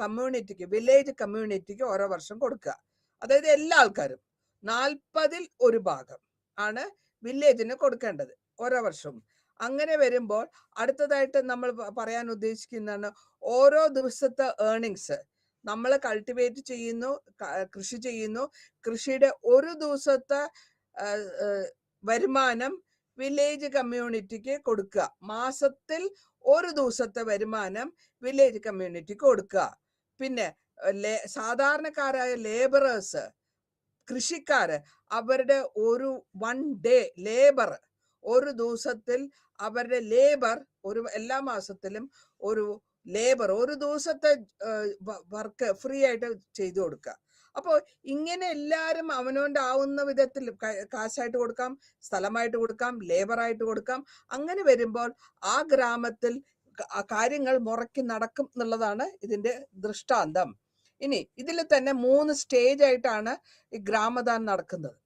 കമ്മ്യൂണിറ്റിക്ക്, വില്ലേജ് കമ്മ്യൂണിറ്റിക്ക് ഓരോ വർഷം കൊടുക്കുക. അതായത് എല്ലാ ആൾക്കാരും 40ൽ ഒരു ഭാഗം ആണ് വില്ലേജിന് കൊടുക്കേണ്ടത് ഓരോ വർഷവും. അങ്ങനെ വരുമ്പോൾ അടുത്തതായിട്ട് നമ്മൾ പറയാൻ ഉദ്ദേശിക്കുന്നതാണ് ഓരോ ദിവസത്തെ ഏർണിങ്സ്. നമ്മൾ കൾട്ടിവേറ്റ് ചെയ്യുന്നു, കൃഷി ചെയ്യുന്നു, കൃഷിയുടെ ഒരു ദിവസത്തെ വരുമാനം വില്ലേജ് കമ്മ്യൂണിറ്റിക്ക് കൊടുക്കുക. മാസത്തിൽ ഒരു ദിവസത്തെ വരുമാനം വില്ലേജ് കമ്മ്യൂണിറ്റിക്ക് കൊടുക്കുക. പിന്നെ സാധാരണക്കാരായ ലേബറേഴ്സ്, കൃഷിക്കാര്, അവരുടെ ഒരു 1 ഡേ ലേബർ, ഒരു ദിവസത്തിൽ അവരുടെ ലേബർ, എല്ലാ മാസത്തിലും ഒരു ലേബർ ഒരു ദിവസത്തെ വർക്ക് ഫ്രീ ആയിട്ട് ചെയ്തു കൊടുക്കുക. അപ്പോൾ ഇങ്ങനെ എല്ലാവരും അവനവൻ്റെ ആവുന്ന വിധത്തിൽ കാശായിട്ട് കൊടുക്കാം, സ്ഥലമായിട്ട് കൊടുക്കാം, ലേബറായിട്ട് കൊടുക്കാം. അങ്ങനെ വരുമ്പോൾ ആ ഗ്രാമത്തിൽ കാര്യങ്ങൾ മുറയ്ക്ക് നടക്കും എന്നുള്ളതാണ് ഇതിന്റെ ദൃഷ്ടാന്തം. ഇനി ഇതിൽ തന്നെ 3 സ്റ്റേജ് ആയിട്ടാണ് ഈ ഗ്രാമദാനം നടക്കുന്നത്.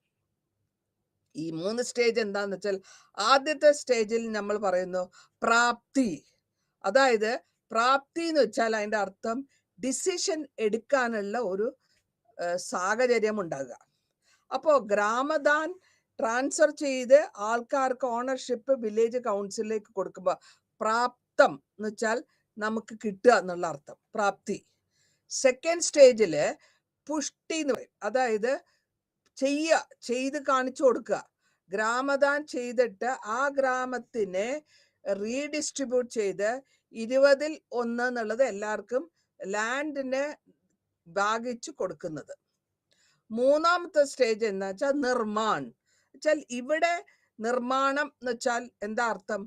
ഈ 3 സ്റ്റേജ് എന്താന്ന് വെച്ചാൽ, ആദ്യത്തെ സ്റ്റേജിൽ നമ്മൾ പറയുന്നു പ്രാപ്തി. അതായത് പ്രാപ്തി എന്ന് വെച്ചാൽ അതിന്റെ അർത്ഥം ഡിസിഷൻ എടുക്കാനുള്ള ഒരു സാഹചര്യം ഉണ്ടാകുക. അപ്പോൾ ഗ്രാമദാൻ ട്രാൻസ്ഫർ ചെയ്ത് ആൾക്കാർക്ക് ഓണർഷിപ്പ് വില്ലേജ് കൗൺസിലിലേക്ക് കൊടുക്കുമ്പോൾ പ്രാപ്തം എന്ന് വെച്ചാൽ നമുക്ക് കിട്ടുക എന്നുള്ള അർത്ഥം, പ്രാപ്തി. സെക്കൻഡ് സ്റ്റേജില് പുഷ്ടി എന്ന് പറയും. അതായത് ചെയ്ത് കാണിച്ചു കൊടുക്കുക. ഗ്രാമദാൻ ചെയ്തിട്ട് ആ ഗ്രാമത്തിനെ റീഡിസ്ട്രിബ്യൂട്ട് ചെയ്ത് 20ൽ 1 എന്നുള്ളത് എല്ലാവർക്കും ലാൻഡിനെ ഭാഗിച്ചു കൊടുക്കുന്നത്. മൂന്നാമത്തെ സ്റ്റേജ് എന്ന് വെച്ചാൽ നിർമ്മാൺ. വെച്ചാൽ ഇവിടെ നിർമ്മാണം എന്ന് വെച്ചാൽ എന്താ അർത്ഥം?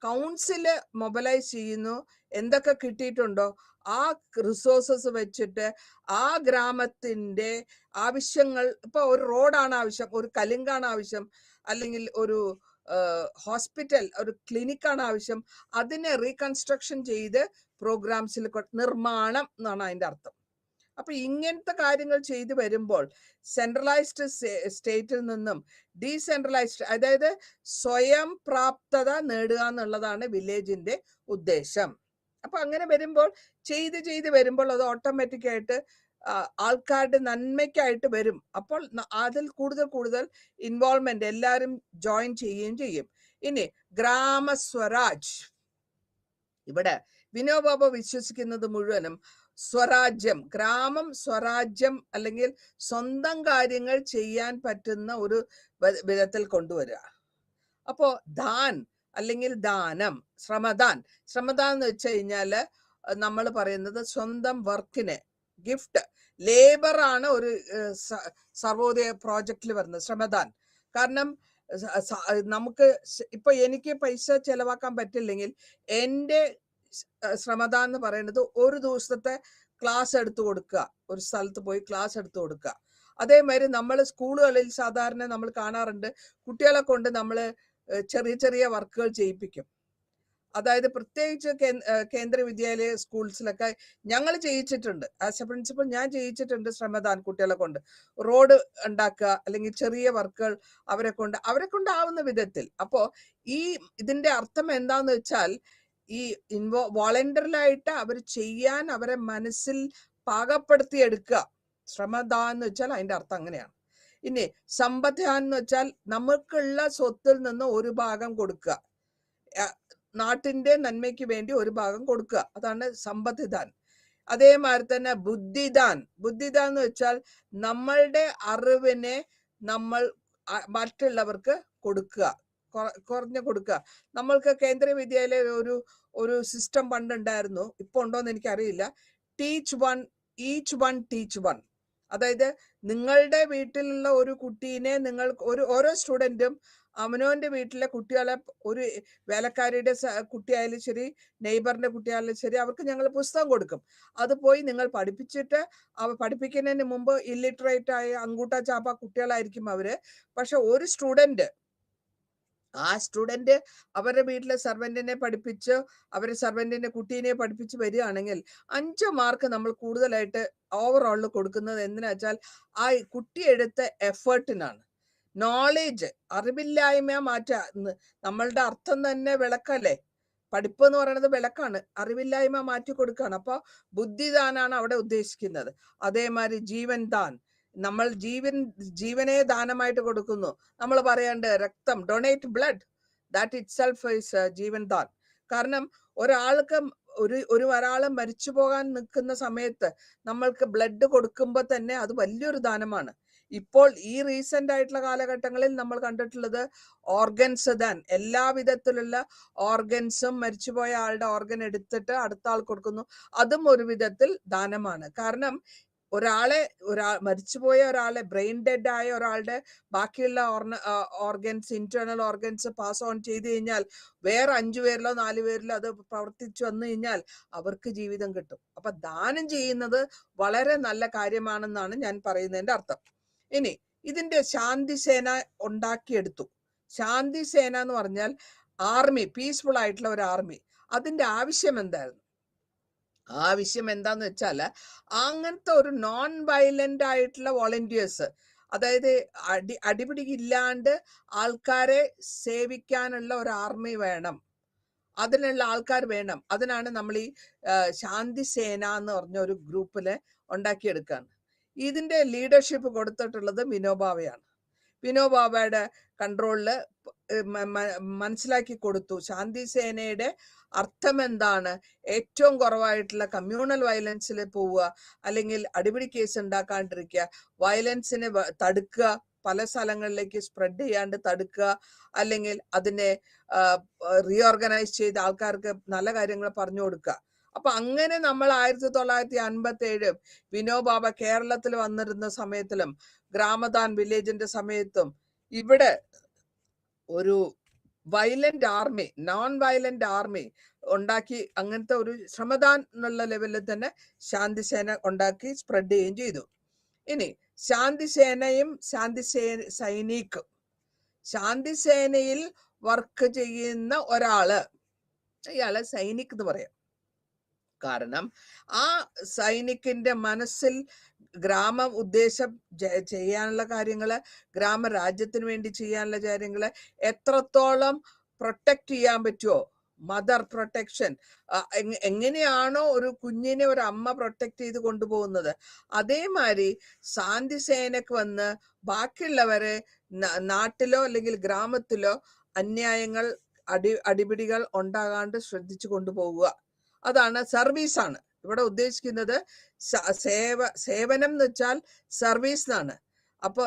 കൗൺസില് മൊബിലൈസ് ചെയ്യുന്നു, എന്തൊക്കെ കിട്ടിയിട്ടുണ്ടോ ആ റിസോഴ്സസ് വെച്ചിട്ട് ആ ഗ്രാമത്തിന്റെ ആവശ്യങ്ങൾ, ഇപ്പൊ ഒരു റോഡാണ് ആവശ്യം, ഒരു കലുങ്കാണ് ആവശ്യം, അല്ലെങ്കിൽ ഒരു ഹോസ്പിറ്റൽ, ഒരു ക്ലിനിക്കാണ് ആവശ്യം, അതിനെ റീകൺസ്ട്രക്ഷൻ ചെയ്ത് പ്രോഗ്രാംസിൽ നിർമ്മാണം എന്നാണ് അതിന്റെ അർത്ഥം. അപ്പൊ ഇങ്ങനത്തെ കാര്യങ്ങൾ ചെയ്തു വരുമ്പോൾ സെൻട്രലൈസ്ഡ് സ്റ്റേറ്റിൽ നിന്നും ഡീസെൻട്രലൈസ്ഡ്, അതായത് സ്വയം പ്രാപ്തത നേടുക എന്നുള്ളതാണ് വില്ലേജിന്റെ ഉദ്ദേശം. അപ്പൊ അങ്ങനെ വരുമ്പോൾ ചെയ്ത് വരുമ്പോൾ അത് ഓട്ടോമാറ്റിക് ആയിട്ട് ആൾക്കാരുടെ നന്മയ്ക്കായിട്ട് വരും. അപ്പോൾ അതിൽ കൂടുതൽ ഇൻവോൾവ്മെന്റ് എല്ലാവരും ജോയിൻ ചെയ്യുകയും ചെയ്യും. ഇനി ഗ്രാമസ്വരാജ്. ഇവിടെ വിനോബാബ വിശ്വസിക്കുന്നത് മുഴുവനും സ്വരാജ്യം, ഗ്രാമം സ്വരാജ്യം, അല്ലെങ്കിൽ സ്വന്തം കാര്യങ്ങൾ ചെയ്യാൻ പറ്റുന്ന ഒരു വിധത്തിൽ കൊണ്ടുവരിക. അപ്പോ ദാൻ അല്ലെങ്കിൽ ദാനം, ശ്രമദാൻ എന്ന് വെച്ച് കഴിഞ്ഞാല് നമ്മൾ പറയുന്നത് സ്വന്തം വർക്കിന് ഗിഫ്റ്റ്, ലേബർ ആണ് ഒരു സർവോദയ പ്രോജക്റ്റിൽ വരുന്നത് ശ്രമദാൻ. കാരണം നമുക്ക് ഇപ്പൊ എനിക്ക് പൈസ ചെലവാക്കാൻ പറ്റില്ലെങ്കിൽ എൻ്റെ ശ്രമദാൻ എന്ന് പറയുന്നത് ഒരു ദിവസത്തെ ക്ലാസ് എടുത്തു കൊടുക്കുക, ഒരു സ്ഥലത്ത് പോയി ക്ലാസ് എടുത്തു കൊടുക്കുക. അതേമാതിരി നമ്മൾ സ്കൂളുകളിൽ സാധാരണ നമ്മൾ കാണാറുണ്ട്, കുട്ടികളെ കൊണ്ട് നമ്മൾ ചെറിയ വർക്കുകൾ ചെയ്യിപ്പിക്കും. അതായത് പ്രത്യേകിച്ച് കേന്ദ്ര വിദ്യാലയ സ്കൂൾസിലൊക്കെ ഞങ്ങൾ ചെയ്യിച്ചിട്ടുണ്ട്. ആസ് എ പ്രിൻസിപ്പൽ ഞാൻ ചെയ്യിച്ചിട്ടുണ്ട് ശ്രമദാൻ കുട്ടികളെ കൊണ്ട്. റോഡ് ഉണ്ടാക്കുക, അല്ലെങ്കിൽ ചെറിയ വർക്കുകൾ അവരെ കൊണ്ടാവുന്ന വിധത്തിൽ. അപ്പോ ഇതിന്റെ അർത്ഥം എന്താന്ന് വെച്ചാൽ, ഈ വോളണ്ടറിലായിട്ട് അവർ ചെയ്യാൻ അവരെ മനസ്സിൽ പാകപ്പെടുത്തി എടുക്കുക. ശ്രമദാൻ എന്ന് വെച്ചാൽ അതിന്റെ അർത്ഥം അങ്ങനെയാണ്. ഇനി സമ്പദ്ദാൻ എന്ന് വെച്ചാൽ നമുക്കുള്ള സ്വത്തിൽ നിന്ന് ഒരു ഭാഗം കൊടുക്കുക, നാട്ടിന്റെ നന്മയ്ക്ക് വേണ്ടി ഒരു ഭാഗം കൊടുക്കുക, അതാണ് സമ്പദ്ദാൻ. അതേമാതിരി തന്നെ ബുദ്ധിദാൻ എന്ന് വെച്ചാൽ നമ്മളുടെ അറിവിനെ നമ്മൾ മറ്റുള്ളവർക്ക് കൊടുക്കുക, കുറഞ്ഞു കൊടുക്കുക. നമ്മൾക്ക് കേന്ദ്ര വിദ്യാലയ ഒരു സിസ്റ്റം പണ്ടുണ്ടായിരുന്നു, ഇപ്പൊ ഉണ്ടോന്ന് എനിക്കറിയില്ല. Each one teach one. അതായത് നിങ്ങളുടെ വീട്ടിലുള്ള ഒരു കുട്ടീനെ നിങ്ങൾ ഓരോ സ്റ്റുഡൻറ്റും അവനവൻ്റെ വീട്ടിലെ കുട്ടികളെ ഒരു വേലക്കാരിയുടെ കുട്ടിയായാലും ശരി, നെയ്ബറിന്റെ കുട്ടിയായാലും ശരി, അവർക്ക് ഞങ്ങൾ പുസ്തകം കൊടുക്കും. അത് പോയി നിങ്ങൾ പഠിപ്പിച്ചിട്ട് പഠിപ്പിക്കുന്നതിന് മുമ്പ് ഇല്ലിറ്ററേറ്റ് ആയ അങ്കൂട്ട ചാപ്പ കുട്ടികളായിരിക്കും അവര്. പക്ഷെ ഒരു സ്റ്റുഡൻറ് ആ സ്റ്റുഡൻറ് അവരുടെ വീട്ടിലെ സർവൻറ്റിനെ പഠിപ്പിച്ച് അവരുടെ സർവൻറ്റിന്റെ കുട്ടീനെ പഠിപ്പിച്ച് വരികയാണെങ്കിൽ 5 മാർക്ക് നമ്മൾ കൂടുതലായിട്ട് ഓവറോളിൽ കൊടുക്കുന്നത് എന്തിനാ വെച്ചാൽ ആ കുട്ടി എടുത്ത എഫേർട്ടിനാണ്. നോളേജ്, അറിവില്ലായ്മ മാറ്റുക. നമ്മളുടെ അർത്ഥം തന്നെ വിളക്കല്ലേ. പഠിപ്പ് എന്ന് പറയുന്നത് വിളക്കാണ്. അറിവില്ലായ്മ മാറ്റി കൊടുക്കുകയാണ്. അപ്പൊ ബുദ്ധിദാനാണ് അവിടെ ഉദ്ദേശിക്കുന്നത്. അതേമാതിരി ജീവൻ ദാൻ, നമ്മൾ ജീവനെ ദാനമായിട്ട് കൊടുക്കുന്നു. നമ്മൾ പറയേണ്ട രക്തം, donate blood, that it self is Jeevan than. കാരണം ഒരാൾക്ക് ഒരാള് മരിച്ചു പോകാൻ നിൽക്കുന്ന സമയത്ത് നമ്മൾക്ക് ബ്ലഡ് കൊടുക്കുമ്പോൾ തന്നെ അത് വലിയൊരു ദാനമാണ്. ഇപ്പോൾ ഈ റീസെന്റ് ആയിട്ടുള്ള കാലഘട്ടങ്ങളിൽ നമ്മൾ കണ്ടിട്ടുള്ളത് ഓർഗൻസ് ദാൻ, എല്ലാ വിധത്തിലുള്ള ഓർഗൻസും മരിച്ചുപോയ ആളുടെ ഓർഗൻ എടുത്തിട്ട് അടുത്ത ആൾ കൊടുക്കുന്നു. അതും ഒരു വിധത്തിൽ ദാനമാണ്. കാരണം മരിച്ചുപോയ ഒരാളെ, ബ്രെയിൻ ഡെഡ് ആയ ഒരാളുടെ ബാക്കിയുള്ള organs, internal organs pass on ചെയ്ത് കഴിഞ്ഞാൽ വേറെ 5 പേരിലോ 4 പേരിലോ അത് പ്രവർത്തിച്ചു വന്നു കഴിഞ്ഞാൽ അവർക്ക് ജീവിതം കിട്ടും. അപ്പൊ ദാനം ചെയ്യുന്നത് വളരെ നല്ല കാര്യമാണെന്നാണ് ഞാൻ പറയുന്നതിന്റെ അർത്ഥം. ഇനി ഇതിന്റെ ശാന്തി സേന ഉണ്ടാക്കിയെടുത്തു. ശാന്തി സേന എന്ന് പറഞ്ഞാൽ ആർമി, പീസ്ഫുൾ ആയിട്ടുള്ള ഒരു ആർമി. അതിന്റെ ആവശ്യം എന്തായിരുന്നു? ആവശ്യം എന്താന്ന് വെച്ചാൽ അങ്ങനത്തെ ഒരു നോൺ വയലന്റ് ആയിട്ടുള്ള വോളണ്ടിയേഴ്സ്, അതായത് അടിപിടിയില്ലാണ്ട് ആൾക്കാരെ സേവിക്കാനുള്ള ഒരു ആർമി വേണം, അതിനുള്ള ആൾക്കാർ വേണം. അതിനാണ് നമ്മൾ ഈ ശാന്തി സേന എന്ന് പറഞ്ഞ ഒരു ഗ്രൂപ്പിനെ ഉണ്ടാക്കിയെടുക്കുകയാണ്. ഇതിന്റെ ലീഡർഷിപ്പ് കൊടുത്തിട്ടുള്ളത് വിനോബാവയാണ്. വിനോബാവയുടെ കൺട്രോളില് മനസ്സിലാക്കി കൊടുത്തു ശാന്തി സേനയുടെ അർത്ഥം എന്താണ്. ഏറ്റവും കുറവായിട്ടുള്ള കമ്മ്യൂണൽ വയലൻസിൽ പോവുക, അല്ലെങ്കിൽ അടിപിടി കേസ് ഉണ്ടാക്കാണ്ടിരിക്കുക, വയലൻസിനെ തടുക്കുക, പല സ്ഥലങ്ങളിലേക്ക് സ്പ്രെഡ് ചെയ്യാണ്ട് തടുക്കുക, അല്ലെങ്കിൽ അതിനെ റീഓർഗനൈസ് ചെയ്ത് ആൾക്കാർക്ക് നല്ല കാര്യങ്ങൾ പറഞ്ഞു കൊടുക്കുക. അപ്പൊ അങ്ങനെ നമ്മൾ 1957 വിനോബാബ കേരളത്തിൽ വന്നിരുന്ന സമയത്തിലും ഗ്രാമദാൻ വില്ലേജിന്റെ സമയത്തും ഇവിടെ ഒരു violent army, non violent army ഉണ്ടാക്കി, അങ്ങനത്തെ ഒരു ശ്രമദാൻ എന്നുള്ള ലെവലിൽ തന്നെ ശാന്തി സേന ഉണ്ടാക്കി സ്പ്രെഡ് ചെയ്യുകയും ചെയ്തു. ഇനി ശാന്തി സേനയും ശാന്തി സൈനിക്കും, ശാന്തി സേനയിൽ വർക്ക് ചെയ്യുന്ന ഒരാള്, ഇയാളെ സൈനിക് എന്ന് പറയാം. കാരണം ആ സൈനിക്കിന്റെ മനസ്സിൽ ഉദ്ദേശം ചെയ്യാനുള്ള കാര്യങ്ങള്, ഗ്രാമരാജ്യത്തിന് വേണ്ടി ചെയ്യാനുള്ള കാര്യങ്ങള് എത്രത്തോളം പ്രൊട്ടക്ട് ചെയ്യാൻ പറ്റുമോ, മദർ പ്രൊട്ടക്ഷൻ, എങ്ങനെയാണോ ഒരു കുഞ്ഞിനെ ഒരു അമ്മ പ്രൊട്ടക്ട് ചെയ്ത് കൊണ്ടുപോകുന്നത്, അതേമാതിരി ശാന്തി സേനക്ക് വന്ന് ബാക്കിയുള്ളവരെ നാട്ടിലോ അല്ലെങ്കിൽ ഗ്രാമത്തിലോ അന്യായങ്ങൾ, അടിപിടികൾ ഉണ്ടാകാണ്ട് ശ്രദ്ധിച്ചു കൊണ്ടുപോവുക. അതാണ് സർവീസാണ് ഇവിടെ ഉദ്ദേശിക്കുന്നത്. സേവനം എന്ന് വെച്ചാൽ സർവീസ് എന്നാണ്. അപ്പൊ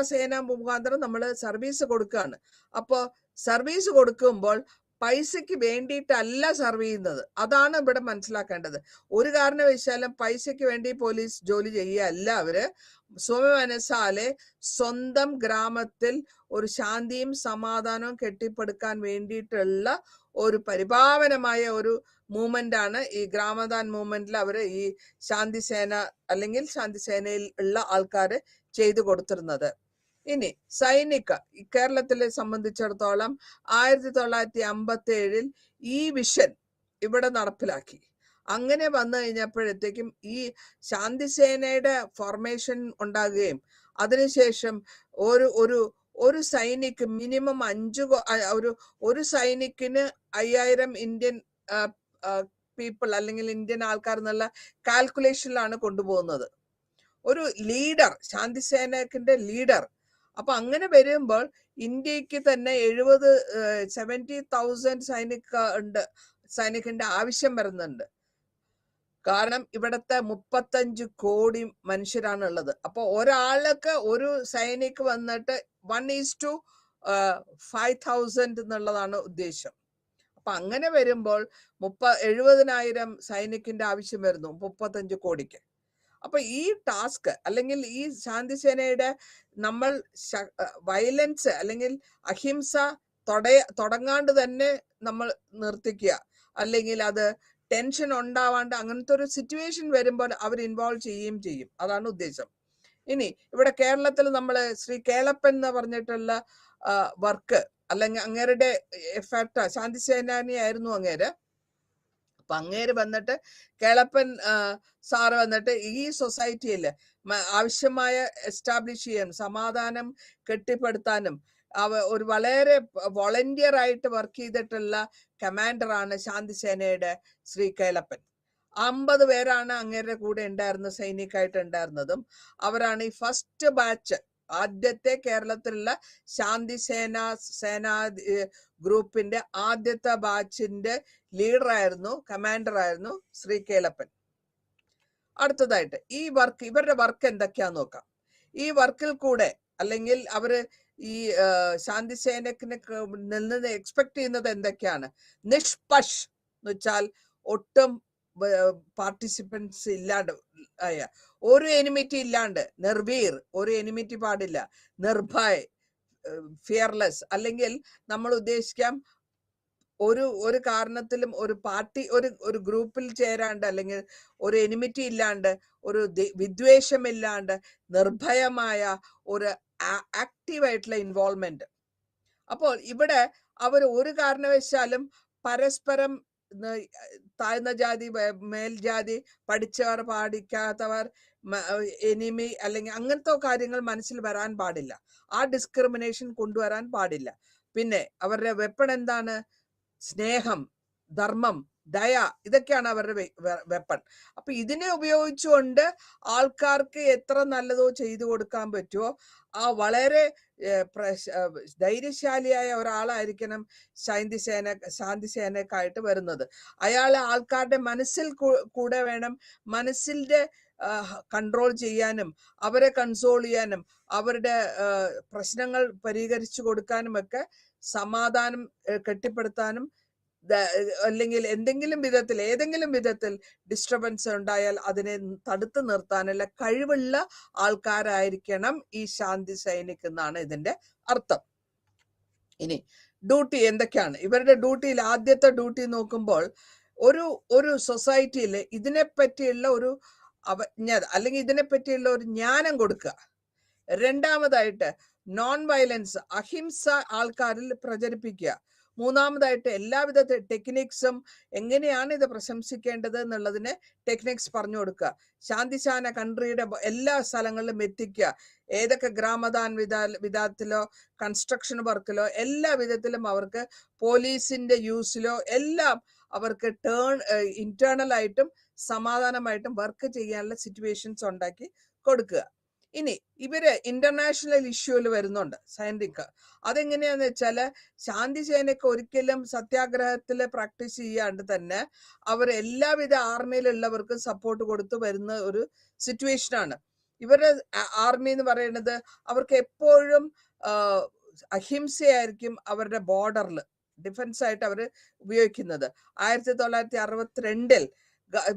സേന മുഖാന്തരം നമ്മൾ സർവീസ് കൊടുക്കുകയാണ്. അപ്പൊ സർവീസ് കൊടുക്കുമ്പോൾ പൈസയ്ക്ക് വേണ്ടിയിട്ടല്ല സർവ് ചെയ്യുന്നത്. അതാണ് ഇവിടെ മനസ്സിലാക്കേണ്ടത്. ഒരു കാരണവശാലും പൈസയ്ക്ക് വേണ്ടി പോലീസ് ജോലി ചെയ്യുകയല്ല. അവര് സ്വമനസാലെ സ്വന്തം ഗ്രാമത്തിൽ ഒരു ശാന്തിയും സമാധാനവും കെട്ടിപ്പടുക്കാൻ വേണ്ടിയിട്ടുള്ള ഒരു പരിപാവനമായ ഒരു മൂവ്മെന്റ് ആണ് ഈ ഗ്രാമദാൻ മൂവ്മെന്റിൽ അവര് ഈ ശാന്തി സേന അല്ലെങ്കിൽ ശാന്തി സേനയിൽ ഉള്ള ആൾക്കാര് ചെയ്തു കൊടുത്തിരുന്നത്. ഇനി സൈനിക, കേരളത്തിലെ സംബന്ധിച്ചിടത്തോളം 1957 ഈ വിഷൻ ഇവിടെ നടപ്പിലാക്കി. അങ്ങനെ വന്നു കഴിഞ്ഞപ്പോഴത്തേക്കും ഈ ശാന്തി സേനയുടെ ഫോർമേഷൻ ഉണ്ടാകുകയും അതിനുശേഷം ഒരു സൈനിക് മിനിമം ഒരു സൈനിക്കിന് 5000 ഇന്ത്യൻ പീപ്പിൾ അല്ലെങ്കിൽ ഇന്ത്യൻ ആൾക്കാർ എന്നുള്ള കാൽക്കുലേഷനിലാണ് കൊണ്ടുപോകുന്നത്. ഒരു ലീഡർ, ശാന്തി സേനക്കിന്റെ ലീഡർ. അപ്പൊ അങ്ങനെ വരുമ്പോൾ ഇന്ത്യക്ക് തന്നെ 70,000 സൈനികന്റെ ആവശ്യം വരുന്നുണ്ട്. കാരണം ഇവിടത്തെ 35 കോടി മനുഷ്യരാണ് ഉള്ളത്. അപ്പൊ ഒരാൾക്ക് ഒരു സൈനിക് വന്നിട്ട് 1:5,000 എന്നുള്ളതാണ് ഉദ്ദേശം. അപ്പൊ അങ്ങനെ വരുമ്പോൾ 70,000 സൈനിക്കിന്റെ ആവശ്യം വരുന്നു 35 കോടിക്ക്. അപ്പൊ ഈ ടാസ്ക് അല്ലെങ്കിൽ ഈ ശാന്തിസേനയുടെ നമ്മൾ വയലൻസ് അല്ലെങ്കിൽ അഹിംസ തുടങ്ങാണ്ട് തന്നെ നമ്മൾ നിർത്തിക്കുക, അല്ലെങ്കിൽ അത് ടെൻഷൻ ഉണ്ടാവാണ്ട് അങ്ങനത്തെ ഒരു സിറ്റുവേഷൻ വരുമ്പോൾ അവർ ഇൻവോൾവ് ചെയ്യുകയും ചെയ്യും. അതാണ് ഉദ്ദേശം. ഇനി ഇവിടെ കേരളത്തിൽ നമ്മൾ ശ്രീ കേളപ്പൻ എന്ന് പറഞ്ഞിട്ടുള്ള വർക്ക് അല്ലെങ്കിൽ അങ്ങേരുടെ എഫക്റ്റ് ശാന്തിസേനാനിയായിരുന്നു അങ്ങേര്. അപ്പൊ അങ്ങേര് വന്നിട്ട് കേളപ്പൻ സാറ് വന്നിട്ട് ഈ സൊസൈറ്റിയിൽ ആവശ്യമായ എസ്റ്റാബ്ലിഷ് ചെയ്യാനും സമാധാനം കെട്ടിപ്പടുത്താനും ഒരു വളരെ വോളണ്ടിയർ ആയിട്ട് വർക്ക് ചെയ്തിട്ടുള്ള കമാൻഡറാണ് ശാന്തിസേനയുടെ ശ്രീ കേളപ്പൻ. 50 പേരാണ് അങ്ങേരുടെ കൂടെ ഉണ്ടായിരുന്ന സൈനികമായിട്ട് ഉണ്ടായിരുന്നതും. അവരാണ് ഈ ഫസ്റ്റ് ബാച്ച്, ആദ്യത്തെ കേരളത്തിലുള്ള സേനാ ഗ്രൂപ്പിന്റെ ആദ്യത്തെ ബാച്ചിന്റെ ലീഡറായിരുന്നു, കമാൻഡറായിരുന്നു ശ്രീ കേളപ്പൻ. അടുത്തതായിട്ട് ഈ വർക്ക്, ഇവരുടെ വർക്ക് എന്തൊക്കെയാന്ന് നോക്കാം. ഈ വർക്കിൽ കൂടെ അല്ലെങ്കിൽ അവര് ഈ ശാന്തിസേനക്കിന് നിന്ന് എക്സ്പെക്ട് ചെയ്യുന്നത് എന്തൊക്കെയാണ്? നിഷ്പക്ഷ് എന്ന് വെച്ചാൽ ഒട്ടും പാർട്ടിസിപ്പൻസ് ഇല്ലാണ്ട്, ഒരു എനിമിറ്റി ഇല്ലാണ്ട്, നിർവീർ, ഒരു എനിമിറ്റി പാടില്ല, നിർഭയ്, ഫിയർലെസ്, അല്ലെങ്കിൽ നമ്മൾ ഉദ്ദേശിക്കാം ഒരു കാരണത്തിലും ഒരു പാർട്ടി ഒരു ഗ്രൂപ്പിൽ ചേരാണ്ട് അല്ലെങ്കിൽ ഒരു എനിമിറ്റി ഇല്ലാണ്ട്, ഒരു വിദ്വേഷമില്ലാണ്ട്, നിർഭയമായ ഒരു ആക്റ്റീവായിട്ടുള്ള ഇൻവോൾവ്മെന്റ്. അപ്പോൾ ഇവിടെ അവർ ഒരു കാരണവശാലും പരസ്പരം താഴ്ന്ന ജാതി, മേൽജാതി, പഠിച്ചവർ, പഠിക്കാത്തവർ, എനിമി അല്ലെങ്കിൽ അങ്ങനത്തെ കാര്യങ്ങൾ മനസ്സിൽ വരാൻ പാടില്ല. ആ ഡിസ്ക്രിമിനേഷൻ കൊണ്ടുവരാൻ പാടില്ല. പിന്നെ അവരുടെ വെപ്പൺ എന്താണ്? സ്നേഹം, ധർമ്മം, ദയ, ഇതൊക്കെയാണ് അവരുടെ വെപ്പൺ. അപ്പൊ ഇതിനെ ഉപയോഗിച്ചുകൊണ്ട് ആൾക്കാർക്ക് എത്ര നല്ലതോ ചെയ്തു കൊടുക്കാൻ പറ്റുമോ ആ വളരെ ധൈര്യശാലിയായ ഒരാളായിരിക്കണം ശാന്തിസേനക്കായിട്ട് വരുന്നത്. അയാളെ ആൾക്കാരുടെ മനസ്സിൽ കൂടെ വേണം, മനസ്സിന്റെ കൺട്രോൾ ചെയ്യാനും അവരെ കൺസോൾ ചെയ്യാനും അവരുടെ പ്രശ്നങ്ങൾ പരിഹരിച്ചു കൊടുക്കാനും ഒക്കെ, സമാധാനം കെട്ടിപ്പടുത്താനും, അല്ലെങ്കിൽ ഏതെങ്കിലും വിധത്തിൽ ഡിസ്റ്റർബൻസ് ഉണ്ടായാൽ അതിനെ തടുത്തു നിർത്താനുള്ള കഴിവുള്ള ആൾക്കാരായിരിക്കണം ഈ ശാന്തി സൈനിക് എന്നാണ് ഇതിന്റെ അർത്ഥം. ഇനി ഡ്യൂട്ടി എന്തൊക്കെയാണ്? ഇവരുടെ ഡ്യൂട്ടിയിൽ ആദ്യത്തെ ഡ്യൂട്ടി നോക്കുമ്പോൾ ഒരു സൊസൈറ്റിയിൽ ഇതിനെപ്പറ്റിയുള്ള ഒരു അവജ്ഞത അല്ലെങ്കിൽ ഇതിനെപ്പറ്റിയുള്ള ഒരു ജ്ഞാനം കൊടുക്കുക. രണ്ടാമതായിട്ട് നോൺ വയലൻസ്, അഹിംസ ആൾക്കാരിൽ പ്രചരിപ്പിക്കുക. മൂന്നാമതായിട്ട് എല്ലാവിധ ടെക്നിക്സും എങ്ങനെയാണ് ഇത് പ്രശംസിക്കേണ്ടത് എന്നുള്ളതിന് ടെക്നിക്സ് പറഞ്ഞു കൊടുക്കുക. ശാന്തിസേന കൺട്രിയുടെ എല്ലാ സ്ഥലങ്ങളിലും എത്തിക്കുക. ഏതൊക്കെ ഗ്രാമദാൻ വിധത്തിലോ കൺസ്ട്രക്ഷൻ വർക്കിലോ എല്ലാ വിധത്തിലും അവർക്ക് പോലീസിന്റെ യൂസിലോ എല്ലാം അവർക്ക് ഇന്റേണൽ ആയിട്ടും സമാധാനമായിട്ടും വർക്ക് ചെയ്യാനുള്ള സിറ്റുവേഷൻസ് ഉണ്ടാക്കി കൊടുക്കുക. ഇനി ഇവര് ഇന്റർനാഷണൽ ഇഷ്യൂവിൽ വരുന്നുണ്ട് സൈനിക. അതെങ്ങനെയാന്ന് വെച്ചാല് ശാന്തിസേനയ്ക്ക് ഒരിക്കലും സത്യാഗ്രഹത്തില് പ്രാക്ടീസ് ചെയ്യാണ്ട് തന്നെ അവർ എല്ലാവിധ ആർമിയിലുള്ളവർക്കും സപ്പോർട്ട് കൊടുത്തു വരുന്ന ഒരു സിറ്റുവേഷനാണ്. ഇവരുടെ ആർമി എന്ന് പറയുന്നത് അവർക്ക് എപ്പോഴും അഹിംസയായിരിക്കും അവരുടെ ബോർഡറിൽ ഡിഫൻസ് ആയിട്ട് അവർ ഉപയോഗിക്കുന്നത്. 1962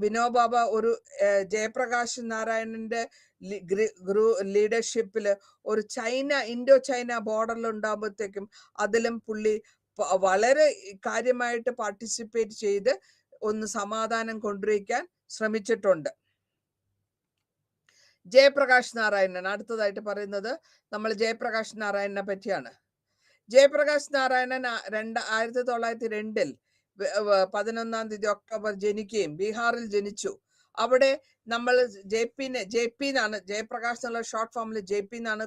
വിനോബാബ ഒരു ജയപ്രകാശ് നാരായണന്റെ ലീഡർഷിപ്പില് ഒരു ഇൻഡോ ചൈന ബോർഡറിൽ ഉണ്ടാകുമ്പോഴത്തേക്കും അതിലും പുള്ളി വളരെ കാര്യമായിട്ട് പാർട്ടിസിപ്പേറ്റ് ചെയ്ത് ഒന്ന് സമാധാനം കൊണ്ടുവയ്ക്കാൻ ശ്രമിച്ചിട്ടുണ്ട്. ജയപ്രകാശ് നാരായണൻ അടുത്തതായിട്ട് പറയുന്നത് നമ്മൾ ജയപ്രകാശ് നാരായണനെ പറ്റിയാണ്. ജയപ്രകാശ് നാരായണൻ 1902 11 ഒക്ടോബർ ജനിക്കുകയും ബീഹാറിൽ ജനിച്ചു. അവിടെ നമ്മൾ ജെ പി എന്നാണ്, ജയപ്രകാശ് എന്നുള്ള ഷോർട്ട് ഫോമിൽ JP എന്നാണ്